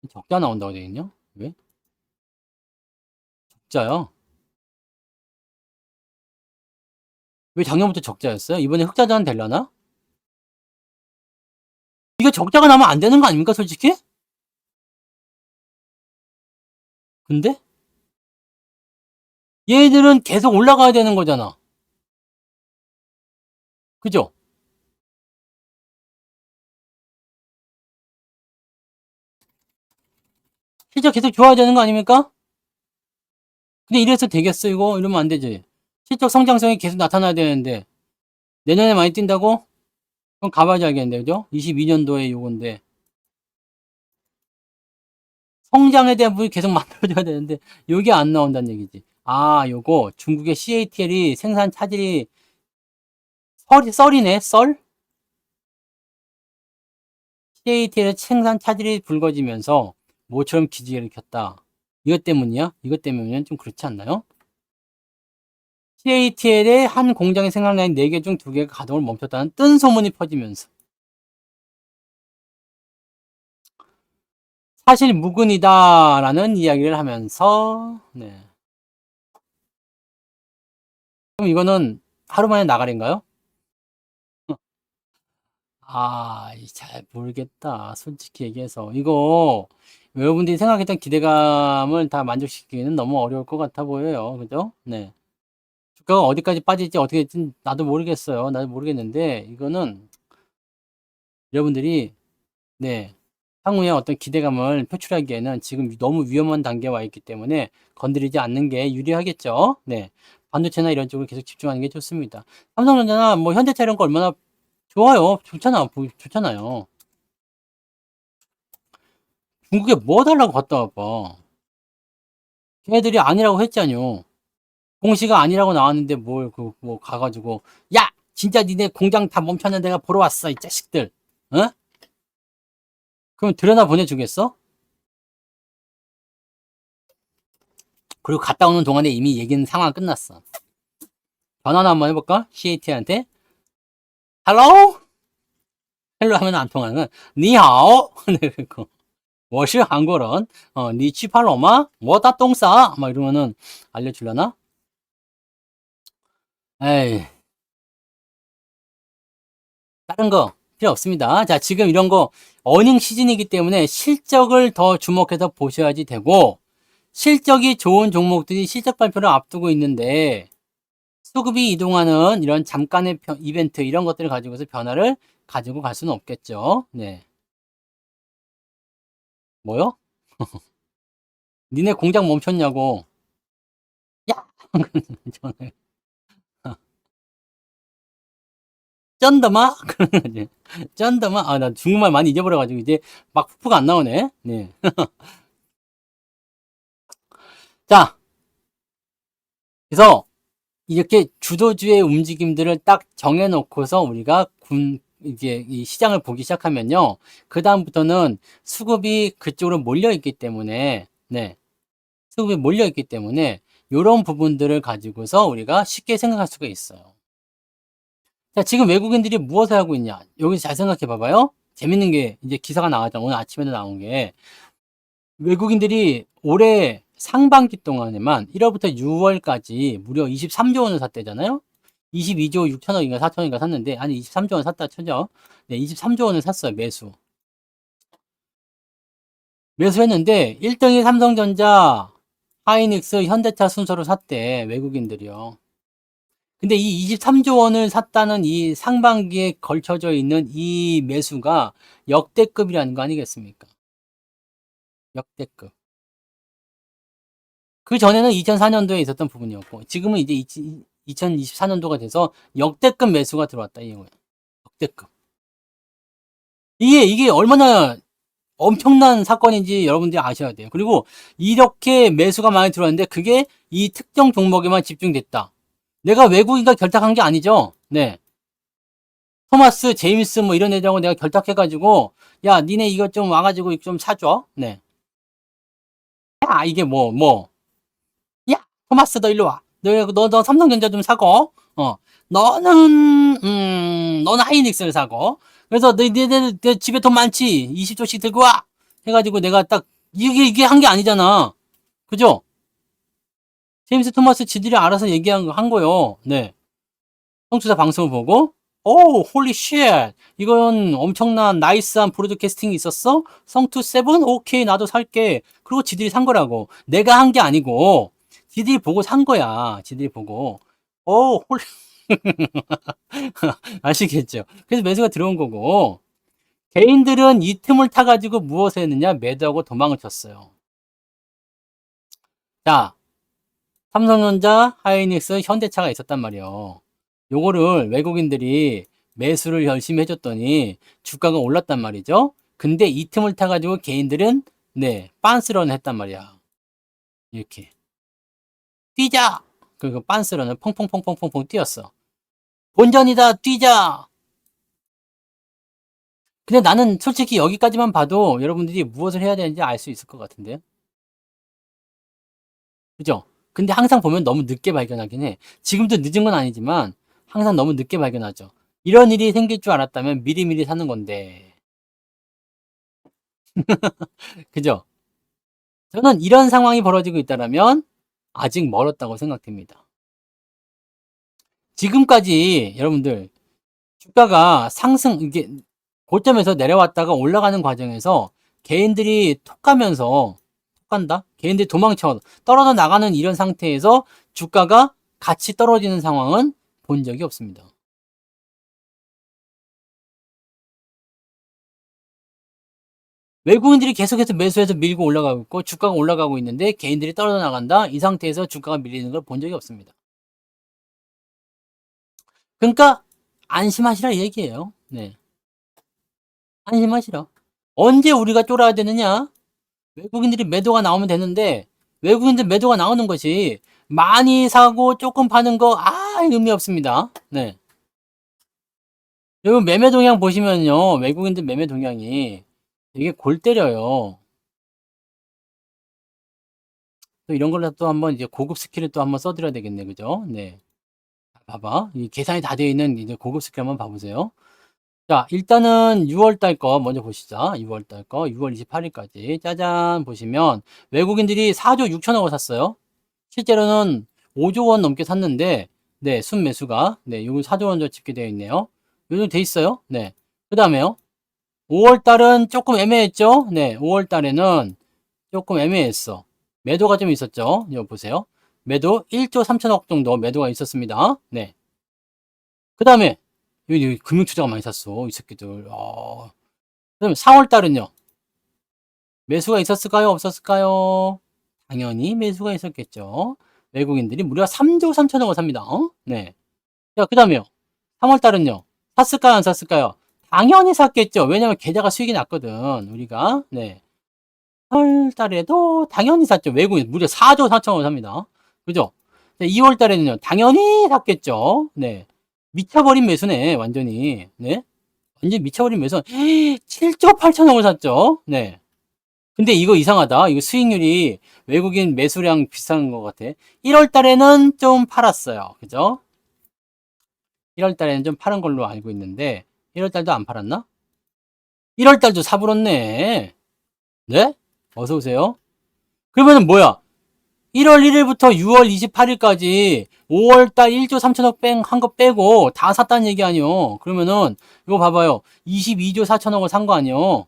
Speaker 1: 적자 나온다고 되어 있냐? 왜? 적자요? 왜 작년부터 적자였어요? 이번에 흑자전 되려나? 이게 적자가 나면 안 되는 거 아닙니까, 솔직히? 근데 얘들은 계속 올라가야 되는 거잖아. 그죠? 실적 계속 좋아야 되는 거 아닙니까? 근데 이래서 되겠어, 이거? 이러면 안 되지. 실적 성장성이 계속 나타나야 되는데 내년에 많이 뛴다고? 그럼 가봐야지 알겠는데, 그죠? 22년도에 요건데 성장에 대한 부분이 계속 만들어져야 되는데 요게 안 나온다는 얘기지. 아, 요거 중국의 CATL이 생산 차질이 썰이네, 썰? CATL의 생산 차질이 불거지면서 모처럼 기지개를 켰다. 이것 때문이야? 이것 때문이면 좀 그렇지 않나요? CATL의 한 공장의 생산라인 4개 중 2개가 가동을 멈췄다는 뜬 소문이 퍼지면서 사실 무근이다라는 이야기를 하면서 네. 그럼 이거는 하루 만에 나가린가요? 아, 잘 모르겠다. 솔직히 얘기해서. 이거 여러분들이 생각했던 기대감을 다 만족시키기는 너무 어려울 것 같아 보여요. 그죠? 네. 주가가 어디까지 빠질지 어떻게 될지 나도 모르겠어요. 나도 모르겠는데 이거는 여러분들이 네. 향후에 어떤 기대감을 표출하기에는 지금 너무 위험한 단계에 와 있기 때문에 건드리지 않는 게 유리하겠죠. 네. 반도체나 이런 쪽으로 계속 집중하는 게 좋습니다. 삼성전자나 뭐 현대차 이런 거 얼마나 좋아요. 좋잖아요. 중국에 뭐 달라고 갔다 와봐. 걔네들이 아니라고 했잖요. 공시가 아니라고 나왔는데 뭘 뭐 가가지고 야 진짜 니네 공장 다 멈췄는데 내가 보러 왔어 이 자식들. 어? 그럼 들여다 보내주겠어? 그리고 갔다 오는 동안에 이미 얘기는 상황 끝났어. 전화나 한번 해볼까? CAT한테 헬로? 헬로 하면 안 통하는 니하오. 네, 그거. 我是韩国人. 니 취팔로마? 뭐다 똥싸? 막 이러면은 알려주려나? 에이. 다른 거 필요 없습니다. 자, 지금 이런 거 어닝 시즌이기 때문에 실적을 더 주목해서 보셔야지 되고, 실적이 좋은 종목들이 실적 발표를 앞두고 있는데 수급이 이동하는 이런 잠깐의 이벤트 이런 것들을 가지고서 변화를 가지고 갈 수는 없겠죠. 네. 뭐요? 니네 공장 멈췄냐고. 야! 전화를. 쩐더마? 그러는 거지. 쩐더마? 아, 나 중국말 많이 잊어버려가지고 이제 막 푸푸가 안 나오네. 네. 자, 그래서 이렇게 주도주의 움직임들을 딱 정해놓고서 우리가 이제 이 시장을 보기 시작하면요. 그다음부터는 수급이 그쪽으로 몰려있기 때문에, 네. 수급이 몰려있기 때문에, 요런 부분들을 가지고서 우리가 쉽게 생각할 수가 있어요. 자, 지금 외국인들이 무엇을 하고 있냐? 여기서 잘 생각해 봐봐요. 재밌는 게 이제 기사가 나왔잖아. 오늘 아침에도 나온 게. 외국인들이 올해 상반기 동안에만 1월부터 6월까지 무려 23조 원을 샀대잖아요. 22조 6천억인가 4천억인가 샀는데, 아니 23조 원 샀다 쳐죠. 네, 23조 원을 샀어요. 매수했는데 1등이 삼성전자, 하이닉스, 현대차 순서로 샀대. 외국인들이요. 근데 이 23조 원을 샀다는 이 상반기에 걸쳐져 있는 이 매수가 역대급이라는 거 아니겠습니까? 역대급. 그 전에는 2004년도에 있었던 부분이었고, 지금은 이제 2024년도가 돼서 역대급 매수가 들어왔다, 이거예요. 역대급. 이게 얼마나 엄청난 사건인지 여러분들이 아셔야 돼요. 그리고 이렇게 매수가 많이 들어왔는데, 그게 이 특정 종목에만 집중됐다. 내가 외국인과 결탁한 게 아니죠. 네. 토마스, 제임스 뭐 이런 애들하고 내가 결탁해가지고, 야, 니네 이거 좀 와가지고 좀 사줘. 네. 야, 이게 야, 토마스 너 일로 와. 너 삼성전자 좀 사고, 너는 하이닉스를 사고. 그래서 내 집에 돈 많지? 20조씩 들고 와. 해가지고 내가 딱, 이게 한 게 아니잖아. 그죠? 제임스 토마스 지들이 알아서 한 거요. 네. 청취자 방송을 보고, 오, 홀리 쉣. 이건 엄청난 나이스한 브로드캐스팅이 있었어? 성투 세븐? 오케이, 나도 살게. 그리고 지들이 산 거라고. 내가 한 게 아니고, 지들이 보고 산 거야. 지들이 보고. 오, 홀리. 아시겠죠? 그래서 매수가 들어온 거고, 개인들은 이 틈을 타가지고 무엇을 했느냐? 매도하고 도망을 쳤어요. 자, 삼성전자, 하이닉스, 현대차가 있었단 말이에요. 요거를 외국인들이 매수를 열심히 해줬더니 주가가 올랐단 말이죠. 근데 이 틈을 타가지고 개인들은 네, 빤스런을 했단 말이야. 이렇게. 뛰자! 그리고 빤스런을 펑펑펑펑펑펑 뛰었어. 본전이다, 뛰자! 근데 나는 솔직히 여기까지만 봐도 여러분들이 무엇을 해야 되는지 알 수 있을 것 같은데요. 그죠? 근데 항상 보면 너무 늦게 발견하긴 해. 지금도 늦은 건 아니지만 항상 너무 늦게 발견하죠. 이런 일이 생길 줄 알았다면 미리미리 사는 건데. 그죠? 저는 이런 상황이 벌어지고 있다면 아직 멀었다고 생각됩니다. 지금까지 여러분들 주가가 이게 고점에서 내려왔다가 올라가는 과정에서 개인들이 톡간다? 개인들이 도망쳐 떨어져 나가는 이런 상태에서 주가가 같이 떨어지는 상황은 본 적이 없습니다. 외국인들이 계속해서 매수해서 밀고 올라가고 있고 주가가 올라가고 있는데 개인들이 떨어져 나간다. 이 상태에서 주가가 밀리는 걸 본 적이 없습니다. 그러니까 안심하시라 얘기예요. 네. 안심하시라. 언제 우리가 쫄아야 되느냐? 외국인들이 매도가 나오면 되는데 외국인들 매도가 나오는 것이 많이 사고 조금 파는 거 의미 없습니다. 네. 여러분 매매 동향 보시면요. 외국인들 매매 동향이 되게 골 때려요. 또 이런 걸로 또 한번 이제 고급 스킬을 또 한번 써드려야 되겠네. 그죠? 네. 봐봐. 이 계산이 다 되어 있는 이제 고급 스킬 한번 봐보세요. 자, 일단은 6월달 거 먼저 보시죠. 6월달 거, 6월 28일까지. 짜잔, 보시면 외국인들이 4조 6천억을 샀어요. 실제로는 5조 원 넘게 샀는데, 네, 순매수가, 네, 요거 4조 원 집계되어 있네요. 정도 돼 있어요. 네. 그 다음에요. 5월 달은 조금 애매했죠? 네. 5월 달에는 조금 애매했어. 매도가 좀 있었죠? 이거 보세요. 매도 1조 3천억 정도 매도가 있었습니다. 네. 그 다음에, 여기 금융투자가 많이 샀어. 이 새끼들. 그 다음에 4월 달은요. 매수가 있었을까요? 없었을까요? 당연히 매수가 있었겠죠. 외국인들이 무려 3조 3천억을 삽니다. 네. 자, 그 다음에요. 3월 달은요. 샀을까요? 안 샀을까요? 당연히 샀겠죠. 왜냐면 계좌가 수익이 났거든. 우리가. 네. 4월 달에도 당연히 샀죠. 외국인 무려 4조 4천억을 삽니다. 그죠? 2월 달에는요. 당연히 샀겠죠. 네. 미쳐버린 매수네. 완전히. 네. 완전 미쳐버린 매수. 7조 8천억을 샀죠. 네. 근데 이거 이상하다. 이거 수익률이 외국인 매수량 비슷한 것 같아. 1월 달에는 좀 팔았어요. 그죠? 1월 달에는 좀 파는 걸로 알고 있는데 1월 달도 안 팔았나? 1월 달도 사버렸네. 네? 어서 오세요. 그러면은 뭐야? 1월 1일부터 6월 28일까지 5월 달 1조 3천억 한 거 빼고 다 샀다는 얘기 아니요. 그러면은 이거 봐봐요. 22조 4천억을 산 거 아니요.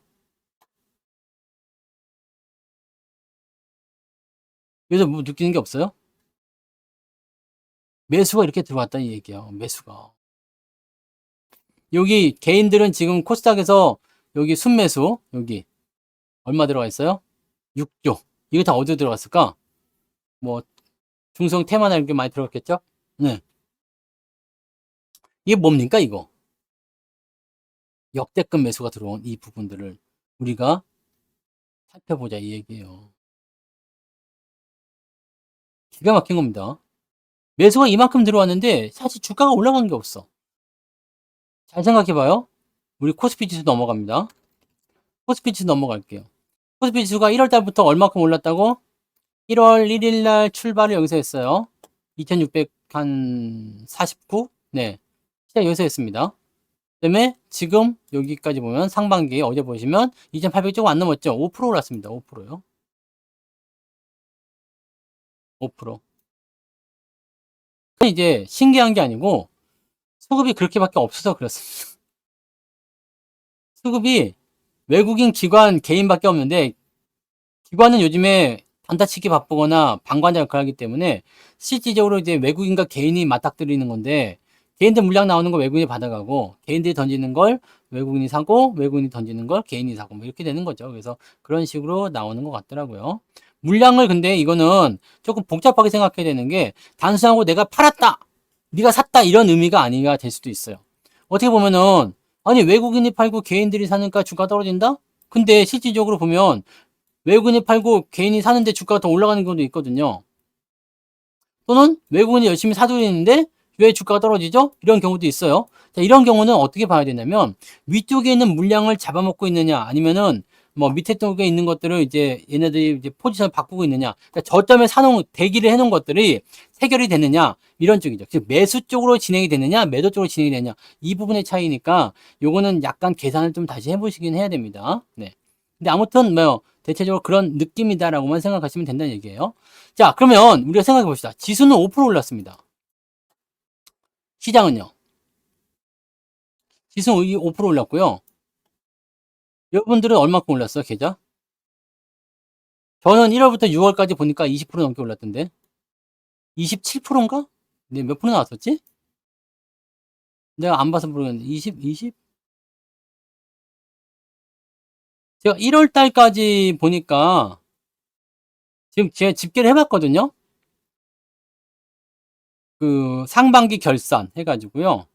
Speaker 1: 그래서 뭐 느끼는 게 없어요? 매수가 이렇게 들어왔다 이 얘기야. 매수가. 여기 개인들은 지금 코스닥에서 여기 순매수 여기 얼마 들어가 있어요? 6조. 이거 다 어디에 들어갔을까? 뭐 중성 테마나 이렇게 많이 들어갔겠죠? 네. 이게 뭡니까 이거? 역대급 매수가 들어온 이 부분들을 우리가 살펴보자 이 얘기예요. 기가 막힌 겁니다. 매수가 이만큼 들어왔는데 사실 주가가 올라간 게 없어. 잘 생각해봐요. 우리 코스피 지수 넘어갑니다. 코스피 지수 넘어갈게요. 코스피 지수가 1월 달부터 얼마큼 올랐다고? 1월 1일 날 출발을 여기서 했어요. 2649? 네. 시작 여기서 했습니다. 그 다음에 지금 여기까지 보면 상반기 어제 보시면 2800 조금 안 넘었죠? 5% 올랐습니다. 5%요. 5%. 이제 신기한 게 아니고 수급이 그렇게밖에 없어서 그렇습니다. 수급이 외국인 기관 개인밖에 없는데 기관은 요즘에 단타치기 바쁘거나 방관자 역할을 하기 때문에 실질적으로 이제 외국인과 개인이 맞닥뜨리는 건데 개인들 물량 나오는 거 외국인이 받아가고 개인들이 던지는 걸 외국인이 사고 외국인이 던지는 걸 개인이 사고 뭐 이렇게 되는 거죠. 그래서 그런 식으로 나오는 것 같더라고요. 물량을 근데 이거는 조금 복잡하게 생각해야 되는 게 단순하고 내가 팔았다, 네가 샀다 이런 의미가 아니가 될 수도 있어요. 어떻게 보면은 아니 외국인이 팔고 개인들이 사니까 주가 떨어진다? 근데 실질적으로 보면 외국인이 팔고 개인이 사는데 주가가 더 올라가는 경우도 있거든요. 또는 외국인이 열심히 사들이는데 왜 주가가 떨어지죠? 이런 경우도 있어요. 자, 이런 경우는 어떻게 봐야 되냐면 위쪽에 있는 물량을 잡아먹고 있느냐 아니면은 뭐 밑에 쪽에 있는 것들을 이제 얘네들이 이제 포지션을 바꾸고 있느냐, 그러니까 저점에 사놓은 대기를 해놓은 것들이 해결이 되느냐 이런 쪽이죠. 즉 매수 쪽으로 진행이 되느냐 매도 쪽으로 진행이 되느냐 이 부분의 차이니까 요거는 약간 계산을 좀 다시 해보시긴 해야 됩니다. 네. 근데 아무튼 뭐 대체적으로 그런 느낌이다라고만 생각하시면 된다는 얘기예요. 자, 그러면 우리가 생각해 봅시다. 지수는 5% 올랐습니다. 시장은요? 지수는 5% 올랐고요. 여러분들은 얼마큼 올랐어요, 계좌? 저는 1월부터 6월까지 보니까 20% 넘게 올랐던데. 27%인가? 네, 몇 프로 나왔었지? 내가 안 봐서 모르겠는데. 20? 제가 1월 달까지 보니까 지금 제가 집계를 해봤거든요. 그 상반기 결산 해가지고요.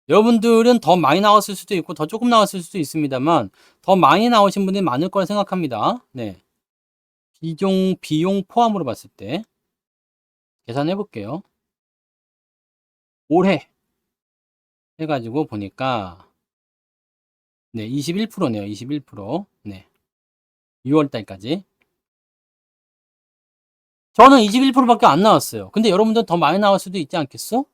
Speaker 1: 여러분들은 더 많이 나왔을 수도 있고 더 조금 나왔을 수도 있습니다만 더 많이 나오신 분들이 많을 거라 생각합니다. 네. 비용 포함으로 봤을 때 계산해 볼게요. 올해 해가지고 보니까 네, 21%네요. 21%. 네. 6월 달까지. 저는 21%밖에 안 나왔어요. 근데 여러분들은 더 많이 나올 수도 있지 않겠어?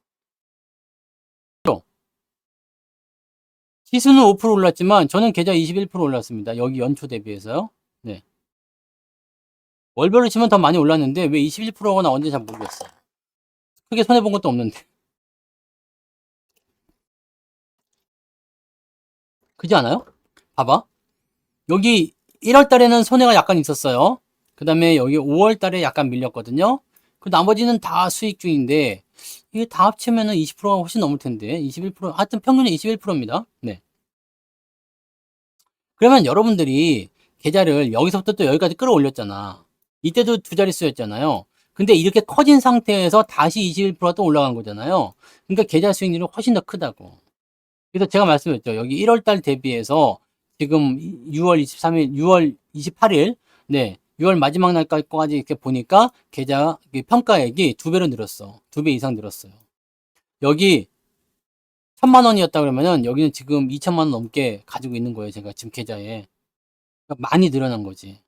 Speaker 1: 지수는 5% 올랐지만 저는 계좌 21% 올랐습니다. 여기 연초 대비해서요. 네. 월별로 치면 더 많이 올랐는데 왜 21%가 나온지 잘 모르겠어요. 크게 손해본 것도 없는데. 그지 않아요? 봐봐. 여기 1월 달에는 손해가 약간 있었어요. 그 다음에 여기 5월 달에 약간 밀렸거든요. 그 나머지는 다 수익 중인데, 이게 다 합치면은 20%가 훨씬 넘을 텐데, 21%, 하여튼 평균이 21%입니다. 네. 그러면 여러분들이 계좌를 여기서부터 또 여기까지 끌어올렸잖아. 이때도 두 자릿수였잖아요. 근데 이렇게 커진 상태에서 다시 21%가 또 올라간 거잖아요. 그러니까 계좌 수익률이 훨씬 더 크다고. 그래서 제가 말씀드렸죠. 여기 1월 달 대비해서 지금 6월 23일, 6월 28일, 네, 6월 마지막 날까지 이렇게 보니까 계좌 평가액이 2배로 늘었어. 2배 이상 늘었어요. 여기 1,000만 원이었다 그러면은 여기는 지금 2천만 원 넘게 가지고 있는 거예요. 제가 지금 계좌에. 그러니까 많이 늘어난 거지.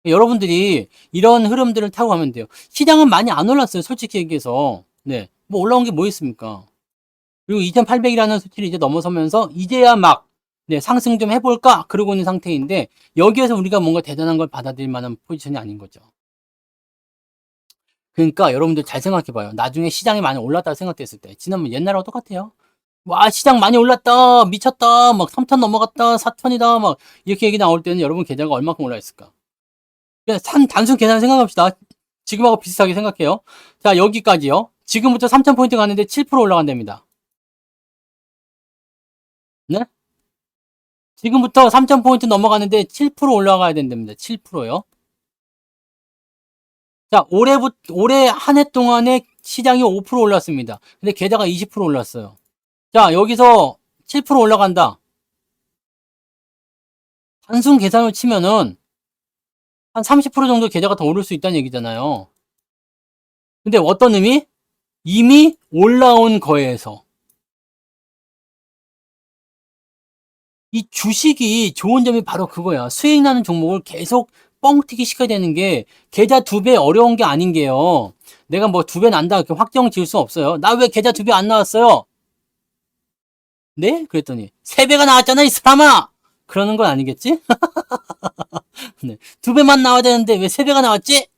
Speaker 1: 여러분들이 이런 흐름들을 타고 가면 돼요. 시장은 많이 안 올랐어요. 솔직히 얘기해서. 네. 뭐 올라온 게 뭐 있습니까? 그리고 2,800이라는 수치를 이제 넘어서면서 이제야 막 네, 상승 좀 해볼까? 그러고 있는 상태인데 여기에서 우리가 뭔가 대단한 걸 받아들일 만한 포지션이 아닌 거죠. 그러니까 여러분들 잘 생각해봐요. 나중에 시장이 많이 올랐다고 생각됐을 때 지난번 옛날하고 똑같아요. 와 시장 많이 올랐다 미쳤다 막 3천 넘어갔다 4천이다 막 이렇게 얘기 나올 때는 여러분 계좌가 얼마큼 올라 있을까? 그냥 단순 계산 생각합시다. 지금하고 비슷하게 생각해요. 자 여기까지요. 지금부터 3,000포인트 갔는데 7% 올라간답니다. 네? 지금부터 3,000포인트 넘어가는데 7% 올라가야 된답니다. 7%요. 자, 올해 한 해 동안에 시장이 5% 올랐습니다. 근데 계좌가 20% 올랐어요. 자, 여기서 7% 올라간다. 단순 계산을 치면은 한 30% 정도 계좌가 더 오를 수 있다는 얘기잖아요. 근데 어떤 의미? 이미 올라온 거에서. 이 주식이 좋은 점이 바로 그거야. 수익 나는 종목을 계속 뻥튀기 시켜야 되는 게 계좌 2배 어려운 게 아닌 게요. 내가 뭐 2배 난다 이렇게 확정 지을 수 없어요. 나 왜 계좌 2배 안 나왔어요? 네? 그랬더니 3배가 나왔잖아 이 사람아! 그러는 건 아니겠지? 네. 2배만 나와야 되는데 왜 3배가 나왔지?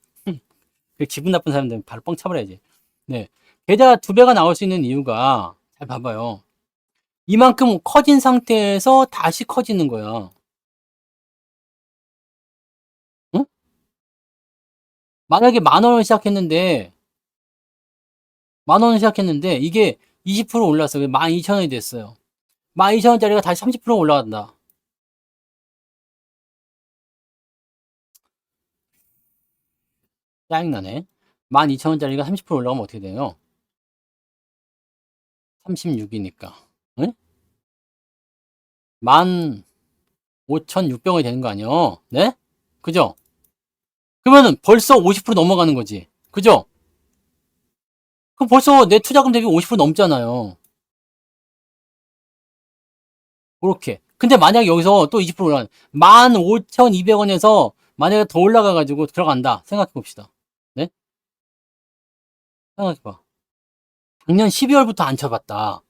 Speaker 1: 기분 나쁜 사람들은 바로 뻥 차버려야지. 네. 계좌 2배가 나올 수 있는 이유가 잘 봐봐요. 이만큼 커진 상태에서 다시 커지는 거야. 응? 만약에 10,000원을 시작했는데 10,000원을 시작했는데 이게 20% 올랐어. 12,000원이 됐어요. 12,000원짜리가 다시 30% 올라간다. 짜증나네. 12,000원짜리가 30% 올라가면 어떻게 돼요? 36이니까. 응? 15,600원이 되는 거 아니에요? 네? 그죠? 그러면은 벌써 50% 넘어가는 거지. 그죠? 그럼 벌써 내 투자금 대비 50% 넘잖아요. 그렇게. 근데 만약에 여기서 또 20% 올라가, 15,200원에서 만약에 더 올라가가지고 들어간다. 생각해 봅시다. 네? 생각해 봐. 작년 12월부터 안 쳐봤다.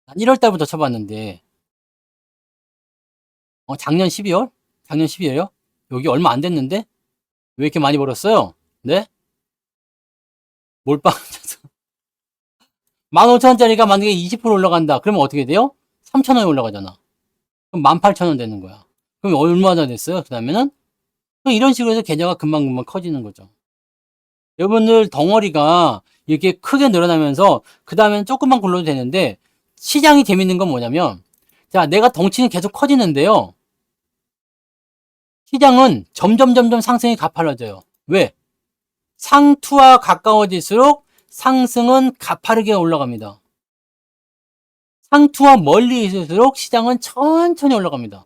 Speaker 1: 난 1월 달부터 쳐봤는데, 작년 12월? 작년 12월이요? 여기 얼마 안 됐는데? 왜 이렇게 많이 벌었어요? 네? 몰빵 쳐서. 15,000원짜리가 만약에 20% 올라간다. 그러면 어떻게 돼요? 3,000원이 올라가잖아. 그럼 18,000원 되는 거야. 그럼 얼마나 됐어요? 그 다음에는? 이런 식으로 해서 계좌가 금방금방 커지는 거죠. 여러분들 덩어리가 이렇게 크게 늘어나면서 그 다음에는 조금만 굴러도 되는데 시장이 재밌는 건 뭐냐면 자 내가 덩치는 계속 커지는데요. 시장은 점점 상승이 가팔라져요. 왜? 상투와 가까워질수록 상승은 가파르게 올라갑니다. 상투와 멀리 있을수록 시장은 천천히 올라갑니다.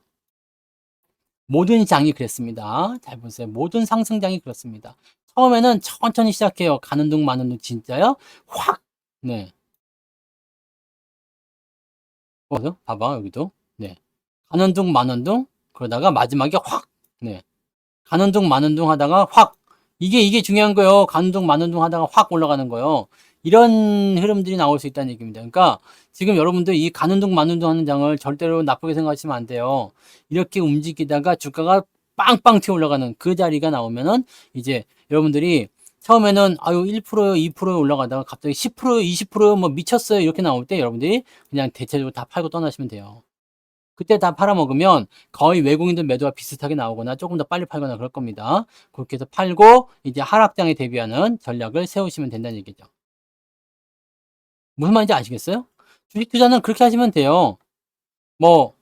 Speaker 1: 모든 장이 그랬습니다. 잘 보세요. 모든 상승장이 그렇습니다. 처음에는 천천히 시작해요. 가는 둥 마는 둥 진짜요. 확. 네. 봐봐 여기도. 네. 가는 둥 마는 둥 그러다가 마지막에 확. 네. 가는 둥 마는 둥 하다가 확. 이게 중요한 거예요. 가는 둥 마는 둥 하다가 확 올라가는 거예요. 이런 흐름들이 나올 수 있다는 얘기입니다. 그러니까 지금 여러분들 이 가는 둥 마는 둥 하는 장을 절대로 나쁘게 생각하시면 안 돼요. 이렇게 움직이다가 주가가 빵빵 튀어 올라가는 그 자리가 나오면은 이제 여러분들이 처음에는 아유 1%요 2%요 올라가다가 갑자기 10%요 20%요 뭐 미쳤어요 이렇게 나올 때 여러분들이 그냥 대체적으로 다 팔고 떠나시면 돼요. 그때 다 팔아먹으면 거의 외국인들 매도와 비슷하게 나오거나 조금 더 빨리 팔거나 그럴 겁니다. 그렇게 해서 팔고 이제 하락장에 대비하는 전략을 세우시면 된다는 얘기죠. 무슨 말인지 아시겠어요? 주식 투자는 그렇게 하시면 돼요. 뭐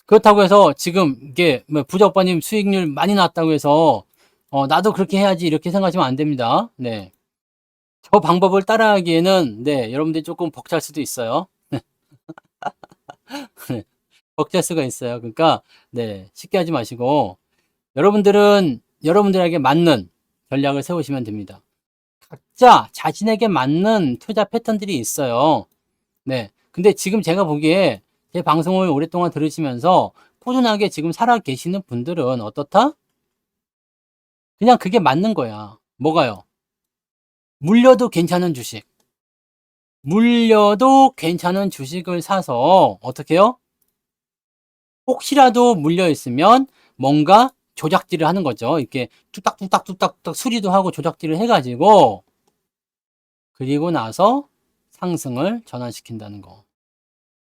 Speaker 1: 그렇다고 해서 지금 이게 뭐 부자 오빠님 수익률 많이 나왔다고 해서 나도 그렇게 해야지 이렇게 생각하시면 안 됩니다. 네. 저 방법을 따라하기에는 네, 여러분들이 조금 벅찰 수도 있어요. 벅찰 수가 있어요. 그러니까 네, 쉽게 하지 마시고 여러분들은 여러분들에게 맞는 전략을 세우시면 됩니다. 각자 자신에게 맞는 투자 패턴들이 있어요. 네. 근데 지금 제가 보기에 제 방송을 오랫동안 들으시면서 꾸준하게 지금 살아 계시는 분들은 어떻다? 그냥 그게 맞는 거야. 뭐가요? 물려도 괜찮은 주식. 물려도 괜찮은 주식을 사서 어떻게 해요? 혹시라도 물려 있으면 뭔가 조작질을 하는 거죠. 이렇게 뚝딱뚝딱뚝딱 수리도 하고 조작질을 해가지고 그리고 나서 상승을 전환시킨다는 거.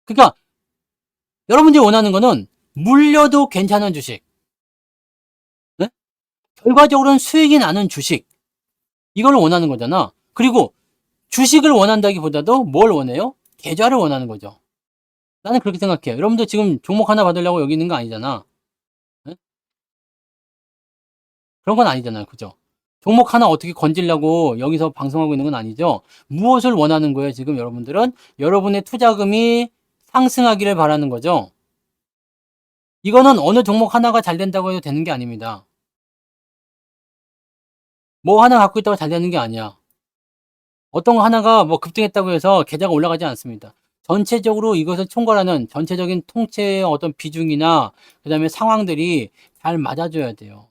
Speaker 1: 그러니까 여러분들이 원하는 거는 물려도 괜찮은 주식. 네? 결과적으로는 수익이 나는 주식. 이걸 원하는 거잖아. 그리고 주식을 원한다기보다도 뭘 원해요? 계좌를 원하는 거죠. 나는 그렇게 생각해요. 여러분들 지금 종목 하나 받으려고 여기 있는 거 아니잖아. 네? 그런 건 아니잖아요. 그죠? 종목 하나 어떻게 건지려고 여기서 방송하고 있는 건 아니죠. 무엇을 원하는 거예요? 지금 여러분들은 여러분의 투자금이 상승하기를 바라는 거죠. 이거는 어느 종목 하나가 잘 된다고 해도 되는 게 아닙니다. 뭐 하나 갖고 있다고 잘 되는 게 아니야. 어떤 거 하나가 뭐 급등했다고 해서 계좌가 올라가지 않습니다. 전체적으로 이것을 총괄하는 전체적인 통째의 어떤 비중이나 그다음에 상황들이 잘 맞아줘야 돼요.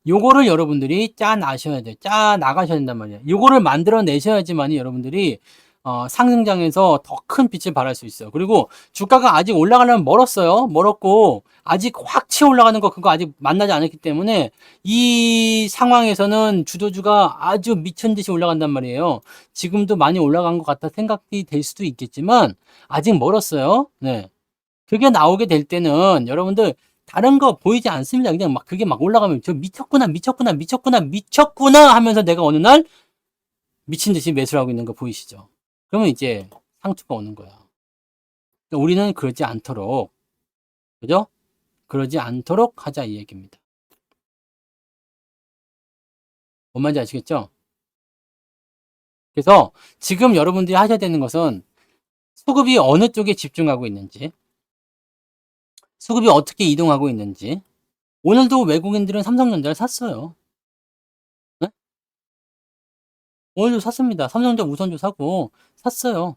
Speaker 1: 요거를 여러분들이 짜 나셔야 돼요. 짜 나가셔야 된단 말이에요. 요거를 만들어 내셔야지만이 여러분들이 상승장에서 더 큰 빛을 발할 수 있어요. 그리고 주가가 아직 올라가려면 멀었어요. 멀었고 아직 확 치어 올라가는 거 그거 아직 만나지 않았기 때문에 이 상황에서는 주도주가 아주 미친 듯이 올라간단 말이에요. 지금도 많이 올라간 것 같아 생각이 될 수도 있겠지만 아직 멀었어요. 네. 그게 나오게 될 때는 여러분들 다른 거 보이지 않습니다. 그냥 막 그게 막 올라가면 저 미쳤구나, 미쳤구나, 미쳤구나, 미쳤구나 하면서 내가 어느 날 미친 듯이 매수를 하고 있는 거 보이시죠? 그러면 이제 상투가 오는 거야. 그러니까 우리는 그러지 않도록, 그죠? 그러지 않도록 하자 이 얘기입니다. 뭔 말인지 아시겠죠? 그래서 지금 여러분들이 하셔야 되는 것은 수급이 어느 쪽에 집중하고 있는지, 수급이 어떻게 이동하고 있는지, 오늘도 외국인들은 삼성전자를 샀어요. 네? 오늘도 샀습니다. 삼성전자 우선주 사고 샀어요.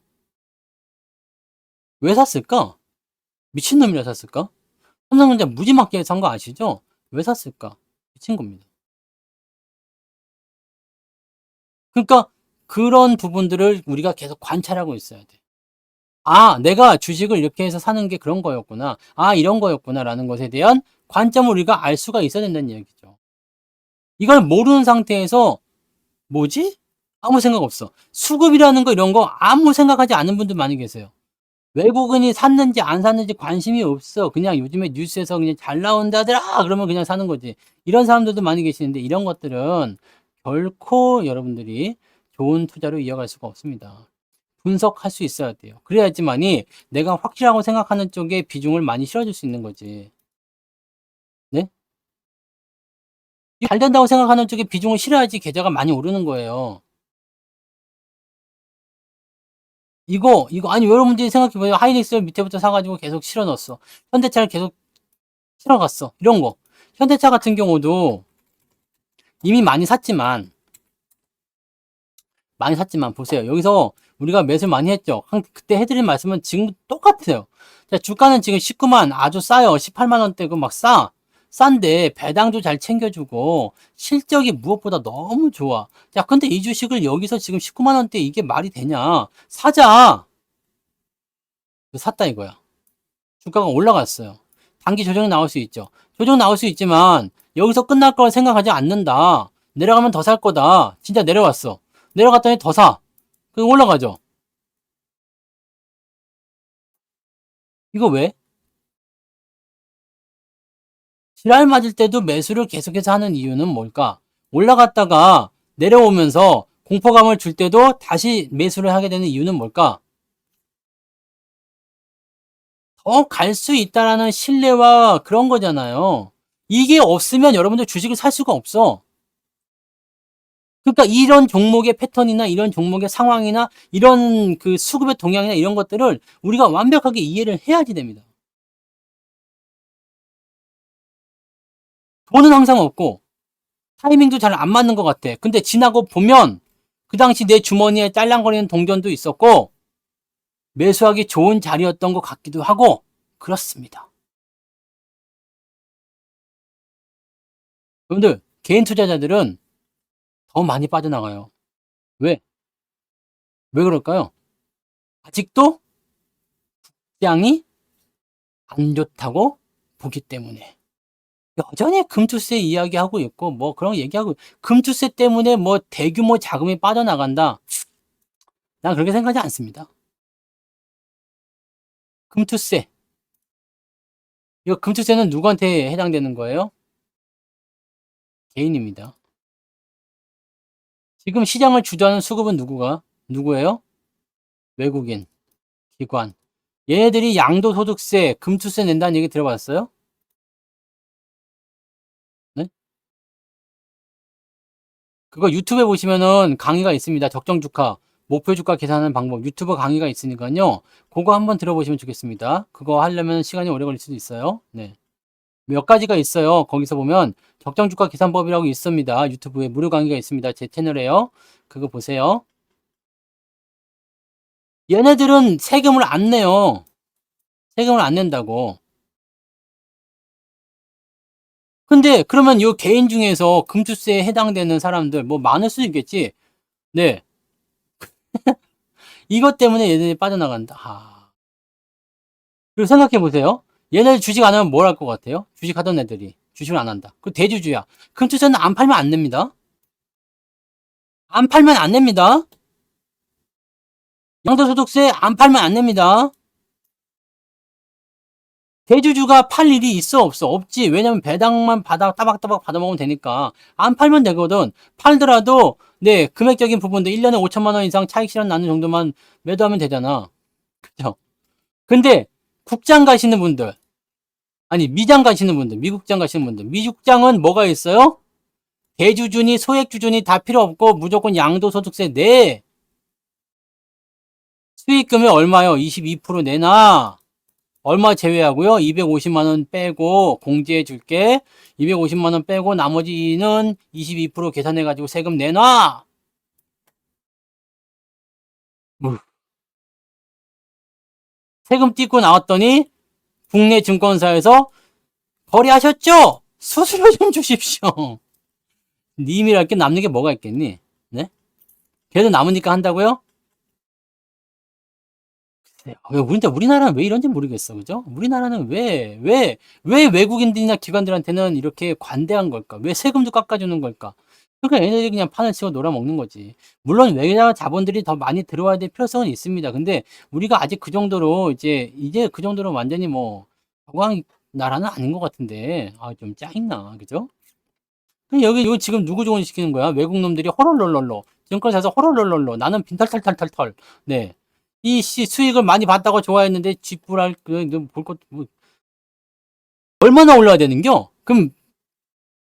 Speaker 1: 왜 샀을까? 미친놈이라 샀을까? 삼성전자 무지막지하게 산 거 아시죠? 왜 샀을까? 미친 겁니다. 그러니까 그런 부분들을 우리가 계속 관찰하고 있어야 돼. 아, 내가 주식을 이렇게 해서 사는 게 그런 거였구나. 아, 이런 거였구나. 라는 것에 대한 관점을 우리가 알 수가 있어야 된다는 얘기죠. 이걸 모르는 상태에서 뭐지? 아무 생각 없어. 수급이라는 거 이런 거 아무 생각하지 않는 분들 많이 계세요. 외국인이 샀는지 안 샀는지 관심이 없어. 그냥 요즘에 뉴스에서 그냥 잘 나온다더라. 그러면 그냥 사는 거지. 이런 사람들도 많이 계시는데 이런 것들은 결코 여러분들이 좋은 투자로 이어갈 수가 없습니다. 분석할 수 있어야 돼요. 그래야지만이 내가 확실하고 생각하는 쪽에 비중을 많이 실어줄 수 있는 거지. 네? 잘 된다고 생각하는 쪽에 비중을 실어야지 계좌가 많이 오르는 거예요. 아니, 여러분들이 생각해봐요. 하이닉스를 밑에부터 사가지고 계속 실어 넣었어. 현대차를 계속 실어 갔어. 이런 거. 현대차 같은 경우도 이미 많이 샀지만 보세요. 여기서 우리가 매수를 많이 했죠. 그때 해드린 말씀은 지금 똑같아요. 자, 주가는 지금 19만 아주 싸요. 18만 원대고 막 싼데 배당도 잘 챙겨주고 실적이 무엇보다 너무 좋아. 자, 근데 이 주식을 여기서 지금 19만 원대 이게 말이 되냐? 사자. 샀다 이거야. 주가가 올라갔어요. 단기 조정이 나올 수 있죠. 조정 나올 수 있지만 여기서 끝날 걸 생각하지 않는다. 내려가면 더 살 거다. 진짜 내려왔어. 내려갔더니 더 사. 그 올라가죠. 이거 왜? 지랄 맞을 때도 매수를 계속해서 하는 이유는 뭘까? 올라갔다가 내려오면서 공포감을 줄 때도 다시 매수를 하게 되는 이유는 뭘까? 더 갈 수 있다라는 신뢰와 그런 거잖아요. 이게 없으면 여러분들 주식을 살 수가 없어. 그러니까 이런 종목의 패턴이나 이런 종목의 상황이나 이런 그 수급의 동향이나 이런 것들을 우리가 완벽하게 이해를 해야지 됩니다. 돈은 항상 없고 타이밍도 잘 안 맞는 것 같아. 근데 지나고 보면 그 당시 내 주머니에 딸랑거리는 동전도 있었고 매수하기 좋은 자리였던 것 같기도 하고 그렇습니다. 여러분들 개인 투자자들은 더 많이 빠져나가요. 왜? 왜 그럴까요? 아직도 시장이 안 좋다고 보기 때문에. 여전히 금투세 이야기하고 있고 뭐 그런 거 얘기하고 금투세 때문에 뭐 대규모 자금이 빠져나간다. 난 그렇게 생각하지 않습니다. 금투세. 이거 금투세는 누구한테 해당되는 거예요? 개인입니다. 지금 시장을 주도하는 수급은 누구예요? 외국인, 기관. 얘네들이 양도소득세, 금투세 낸다는 얘기 들어봤어요? 네? 그거 유튜브에 보시면은 강의가 있습니다. 적정주가, 목표주가 계산하는 방법, 유튜브 강의가 있으니까요. 그거 한번 들어보시면 좋겠습니다. 그거 하려면 시간이 오래 걸릴 수도 있어요. 네. 몇 가지가 있어요. 거기서 보면 적정주가 계산법이라고 있습니다. 유튜브에 무료 강의가 있습니다. 제 채널에요. 그거 보세요. 얘네들은 세금을 안 내요. 세금을 안 낸다고. 근데 그러면 요 개인 중에서 금투세에 해당되는 사람들 뭐 많을 수 있겠지. 네. 이것 때문에 얘네들이 빠져나간다. 그리고 생각해 보세요. 얘네들 주식 안 하면 뭘 할 것 같아요? 주식 하던 애들이. 주식을 안 한다. 그 대주주야. 금투세는 안 팔면 안 냅니다. 안 팔면 안 냅니다. 양도소득세 안 팔면 안 냅니다. 대주주가 팔 일이 있어 없어? 없지. 왜냐면 배당만 따박따박 받아먹으면 되니까. 안 팔면 되거든. 팔더라도 네 금액적인 부분도 1년에 5천만 원 이상 차익 실현 나는 정도만 매도하면 되잖아. 그죠? 근데 국장 가시는 분들 아니 미장 가시는 분들 미국장 가시는 분들 미국장은 뭐가 있어요? 대주주니 소액주주니 다 필요 없고 무조건 양도소득세 내. 수익금이 얼마요? 22% 내놔. 얼마 제외하고요? 250만 원 빼고 공제해 줄게. 250만 원 빼고 나머지는 22% 계산해 가지고 세금 내놔. 세금 띠고 나왔더니 국내 증권사에서 거래하셨죠? 수수료 좀 주십시오. 님이랄 게 남는 게 뭐가 있겠니? 네? 그래도 남으니까 한다고요? 우리나라는 왜 이런지 모르겠어. 그죠? 우리나라는 왜 외국인들이나 기관들한테는 이렇게 관대한 걸까? 왜 세금도 깎아주는 걸까? 그러니까 얘네들이 그냥 판을 치고 놀아먹는 거지. 물론 외자 자본들이 더 많이 들어와야 될 필요성은 있습니다. 근데 우리가 아직 그 정도로 이제 그 정도로 완전히 뭐, 호황 나라는 아닌 것 같은데, 좀 짜증나. 그죠? 근데 여기 지금 누구 조언시키는 거야? 외국 놈들이 호롤롤롤로. 증권사에서 호롤롤롤로. 나는 빈털털털털털. 네. 수익을 많이 봤다고 좋아했는데, 쥐뿔할, 볼 것, 뭐, 얼마나 올라야 되는겨? 그럼,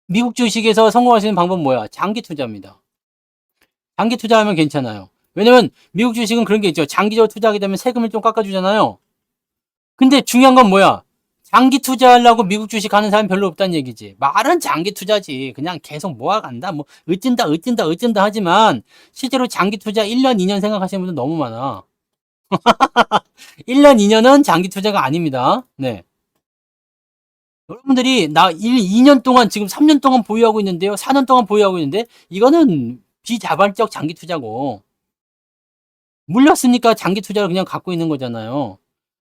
Speaker 1: 미국 주식에서 성공하시는 방법은 뭐야? 장기 투자입니다. 장기 투자하면 괜찮아요. 왜냐면, 미국 주식은 그런 게 있죠. 장기적으로 투자하게 되면 세금을 좀 깎아주잖아요. 근데 중요한 건 뭐야? 장기 투자하려고 미국 주식 하는 사람 별로 없다는 얘기지. 말은 장기 투자지. 그냥 계속 모아간다. 뭐, 어쩐다 하지만, 실제로 장기 투자 1년, 2년 생각하시는 분들 너무 많아. 1년, 2년은 장기 투자가 아닙니다. 네. 여러분들이 2년 동안, 지금 3년 동안 보유하고 있는데요. 4년 동안 보유하고 있는데, 이거는 비자발적 장기 투자고, 물렸으니까 장기 투자를 그냥 갖고 있는 거잖아요.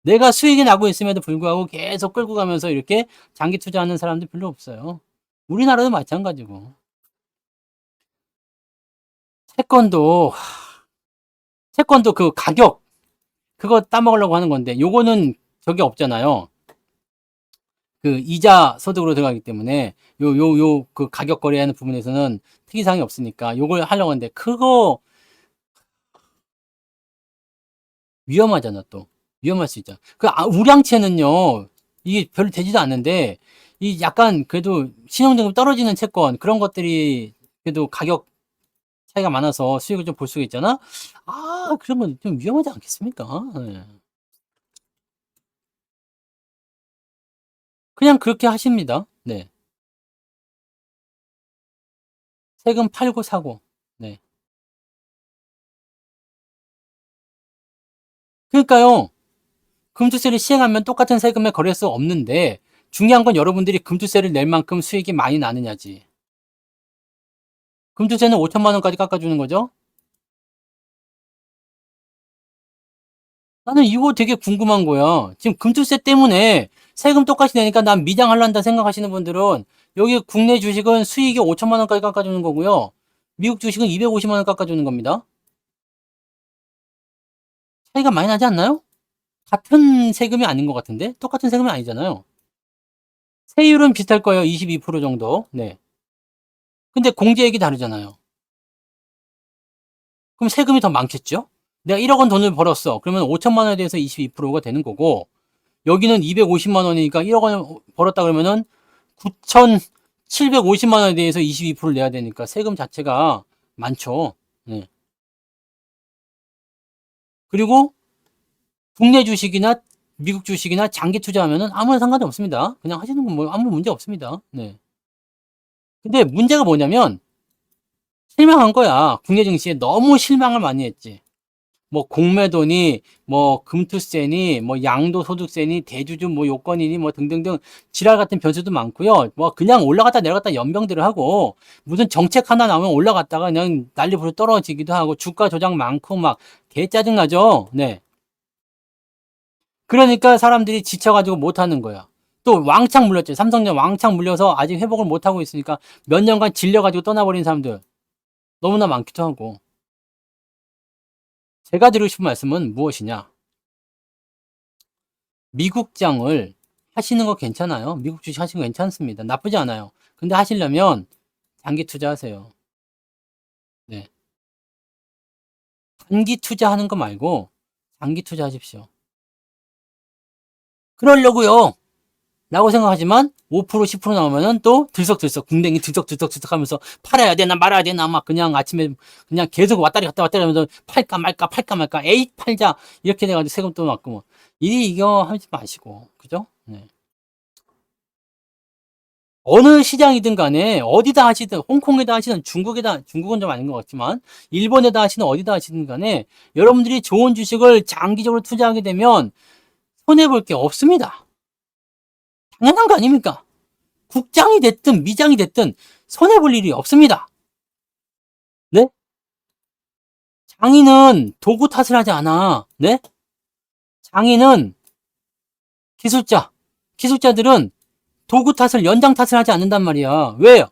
Speaker 1: 내가 수익이 나고 있음에도 불구하고 계속 끌고 가면서 이렇게 장기 투자하는 사람들 별로 없어요. 우리나라도 마찬가지고. 채권도, 채권도 그 가격, 그거 따먹으려고 하는 건데, 요거는 저게 없잖아요. 그 이자 소득으로 들어가기 때문에 그 가격 거래하는 부분에서는 특이사항이 없으니까 요걸 하려고 하는데 그거 위험하잖아 또. 위험할 수 있잖아. 그 우량채는요. 이게 별로 되지도 않는데 이 약간 그래도 신용등급 떨어지는 채권 그런 것들이 그래도 가격 차이가 많아서 수익을 좀 볼 수가 있잖아. 그러면 좀 위험하지 않겠습니까? 네. 그냥 그렇게 하십니다. 네. 세금 팔고 사고. 네. 그러니까요. 금투세를 시행하면 똑같은 세금에 거래할 수 없는데 중요한 건 여러분들이 금투세를 낼 만큼 수익이 많이 나느냐지. 금투세는 5천만 원까지 깎아주는 거죠. 나는 이거 되게 궁금한 거야. 지금 금투세 때문에 세금 똑같이 내니까 난 미장할란다 생각하시는 분들은 여기 국내 주식은 수익이 5천만 원까지 깎아주는 거고요. 미국 주식은 250만 원 깎아주는 겁니다. 차이가 많이 나지 않나요? 같은 세금이 아닌 것 같은데? 똑같은 세금이 아니잖아요. 세율은 비슷할 거예요. 22% 정도. 네. 근데 공제액이 다르잖아요. 그럼 세금이 더 많겠죠? 내가 1억 원 돈을 벌었어. 그러면 5천만 원에 대해서 22%가 되는 거고, 여기는 250만 원이니까 1억 원 벌었다 그러면은 9,750만 원에 대해서 22%를 내야 되니까 세금 자체가 많죠. 네. 그리고 국내 주식이나 미국 주식이나 장기 투자하면은 아무런 상관이 없습니다. 그냥 하시는 건 뭐 아무 문제 없습니다. 네. 근데 문제가 뭐냐면 실망한 거야. 국내 증시에 너무 실망을 많이 했지. 뭐 공매도니 뭐 금투세니 뭐 양도소득세니 대주주 뭐 요건이니 뭐 등등등 지랄 같은 변수도 많고요. 뭐 그냥 올라갔다 내려갔다 연병들을 하고 무슨 정책 하나 나오면 올라갔다가 그냥 난리 부르 떨어지기도 하고 주가 조작 많고 막 개 짜증나죠. 네. 그러니까 사람들이 지쳐가지고 못하는 거야. 또 왕창 물렸죠. 삼성전 왕창 물려서 아직 회복을 못하고 있으니까 몇 년간 질려가지고 떠나버린 사람들 너무나 많기도 하고. 제가 드리고 싶은 말씀은 무엇이냐? 미국장을 하시는 거 괜찮아요. 미국 주식 하시는 거 괜찮습니다. 나쁘지 않아요. 근데 하시려면 장기 투자하세요. 네. 단기 투자하는 거 말고 장기 투자하십시오. 그러려고요. 라고 생각하지만 5% 10% 나오면은 또 들썩들썩 궁뎅이 들썩들썩 하면서 팔아야 되나 말아야 되나 막 그냥 아침에 그냥 계속 왔다리 갔다 왔다리 하면서 팔까 말까 에이 팔자 이렇게 돼가지고 세금 또 맞고 뭐 이거 하지 마시고 그죠? 네. 어느 시장이든 간에 어디다 하시든 홍콩에다 하시든 중국은 좀 아닌 것 같지만 일본에다 하시든 어디다 하시든 간에 여러분들이 좋은 주식을 장기적으로 투자하게 되면 손해볼 게 없습니다. 당연한 거 아닙니까? 국장이 됐든 미장이 됐든 손해볼 일이 없습니다. 네? 장인은 도구 탓을 하지 않아. 네? 장인은 기술자들은 도구 탓을 연장 탓을 하지 않는단 말이야. 왜요?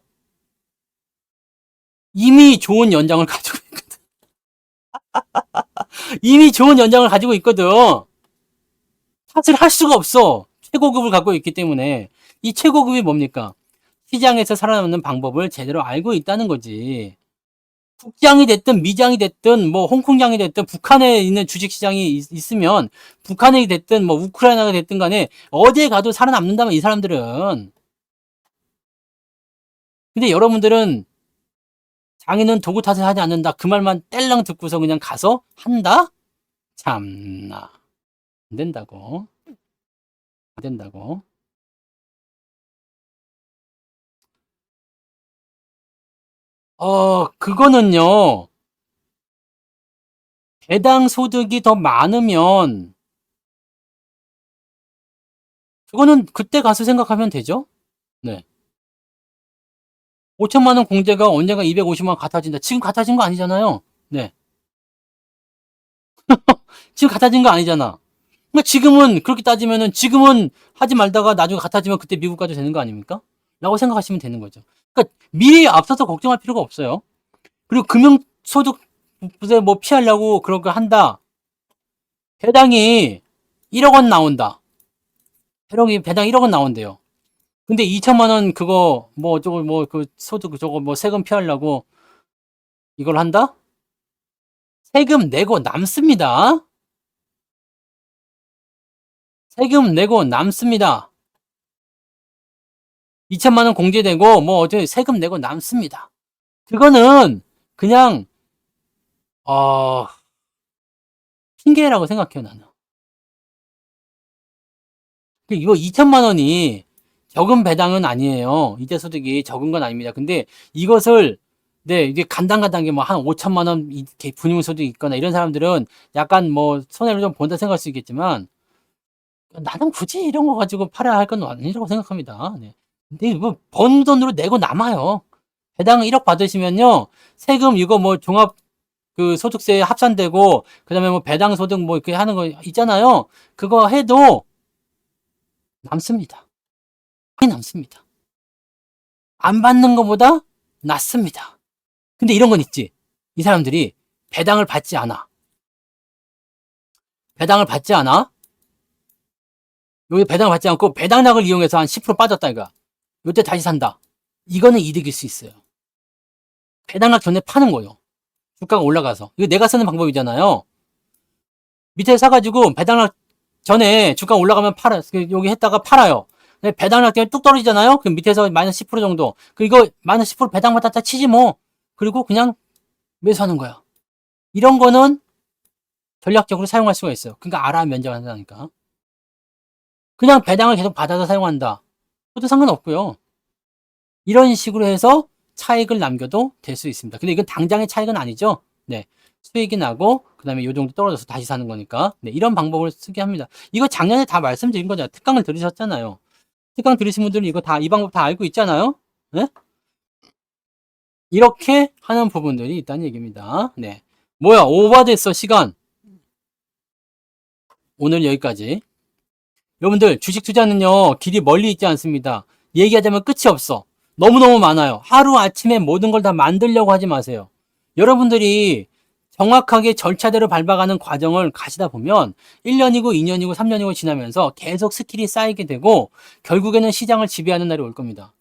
Speaker 1: 이미 좋은 연장을 가지고 있거든. 이미 좋은 연장을 가지고 있거든. 탓을 할 수가 없어. 최고급을 갖고 있기 때문에. 이 최고급이 뭡니까? 시장에서 살아남는 방법을 제대로 알고 있다는 거지. 국장이 됐든 미장이 됐든 뭐 홍콩장이 됐든 북한에 있는 주식시장이 있으면 북한이 됐든 뭐 우크라이나가 됐든 간에 어디에 가도 살아남는다면 이 사람들은. 근데 여러분들은 장인은 도구 탓을 하지 않는다. 그 말만 뗄랑 듣고서 그냥 가서 한다? 참나. 안 된다고. 안 된다고. 그거는요. 배당 소득이 더 많으면 그거는 그때 가서 생각하면 되죠. 네. 5천만 원 공제가 언젠가 250만 원 같아진다. 지금 같아진 거 아니잖아요. 네. 지금 같아진 거 아니잖아. 그러니까 지금은 그렇게 따지면은 지금은 하지 말다가 나중에 같아지면 그때 미국 가도 되는 거 아닙니까? 라고 생각하시면 되는 거죠. 그러니까 미래에 앞서서 걱정할 필요가 없어요. 그리고 금융소득 뭐 피하려고 그런 거 한다. 배당이 1억 원 나온다. 배당 1억은 나온대요. 근데 2천만 원 그거 뭐 어쩌고 뭐 그 소득 저거 뭐 세금 피하려고 이걸 한다? 세금 내고 남습니다. 세금 내고 남습니다. 2천만 원 공제되고 뭐 어쩌고 세금 내고 남습니다. 그거는 그냥 핑계라고 생각해요, 나는. 이거 2천만 원이 적은 배당은 아니에요. 이자 소득이 적은 건 아닙니다. 근데 이것을 네, 이게 간당간당하게 뭐 한 5천만 원 이렇게 분유 소득이 있거나 이런 사람들은 약간 뭐 손해를 좀 본다 생각할 수 있겠지만 나는 굳이 이런 거 가지고 팔아야 할 건 아니라고 생각합니다. 네. 근데 뭐 번 돈으로 내고 남아요. 배당 1억 받으시면요. 세금 이거 뭐 종합 그 소득세에 합산되고 그다음에 뭐 배당 소득 뭐 이렇게 하는 거 있잖아요. 그거 해도 남습니다. 많이 남습니다. 안 받는 것보다 낫습니다. 근데 이런 건 있지. 이 사람들이 배당을 받지 않아. 배당을 받지 않아. 여기 배당을 받지 않고 배당락을 이용해서 한 10% 빠졌다 이거. 요때 다시 산다. 이거는 이득일 수 있어요. 배당락 전에 파는 거예요. 주가가 올라가서. 이거 내가 쓰는 방법이잖아요. 밑에 사가지고 배당락 전에 주가 올라가면 팔아. 여기 했다가 팔아요. 배당락 때문에 뚝 떨어지잖아요. 그럼 밑에서 마이너스 10% 정도. 이거 마이너스 10% 배당 받았다 치지 뭐. 그리고 그냥 매수하는 거야. 이런 거는 전략적으로 사용할 수가 있어요. 그러니까 알아 면제한다니까. 그냥 배당을 계속 받아서 사용한다. 그것도 상관없고요. 이런 식으로 해서 차익을 남겨도 될 수 있습니다. 근데 이건 당장의 차익은 아니죠. 네. 수익이 나고 그다음에 요 정도 떨어져서 다시 사는 거니까. 네, 이런 방법을 쓰게 합니다. 이거 작년에 다 말씀드린 거잖아요. 특강을 들으셨잖아요. 특강 들으신 분들은 이거 다 이 방법 다 알고 있잖아요. 네? 이렇게 하는 부분들이 있다는 얘기입니다. 네. 뭐야, 오버됐어, 시간. 오늘 여기까지. 여러분들, 주식 투자는요, 길이 멀리 있지 않습니다. 얘기하자면 끝이 없어. 너무너무 많아요. 하루아침에 모든 걸 다 만들려고 하지 마세요. 여러분들이 정확하게 절차대로 밟아가는 과정을 가시다 보면 1년이고 2년이고 3년이고 지나면서 계속 스킬이 쌓이게 되고 결국에는 시장을 지배하는 날이 올 겁니다.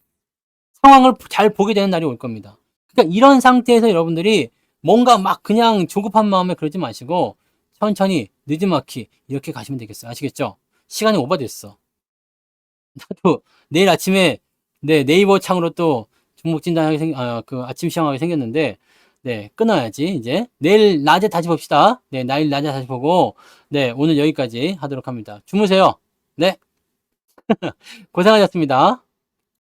Speaker 1: 상황을 잘 보게 되는 날이 올 겁니다. 그러니까 이런 상태에서 여러분들이 뭔가 막 그냥 조급한 마음에 그러지 마시고 천천히 느지막이 이렇게 가시면 되겠어요. 아시겠죠? 시간이 오버됐어. 나도 내일 아침에 네이버 창으로 또 종목 진단하게 그 아침 시험하게 생겼는데 네, 끊어야지 이제. 내일 낮에 다시 봅시다. 네, 내일 낮에 다시 보고 네, 오늘 여기까지 하도록 합니다. 주무세요. 네. 고생하셨습니다.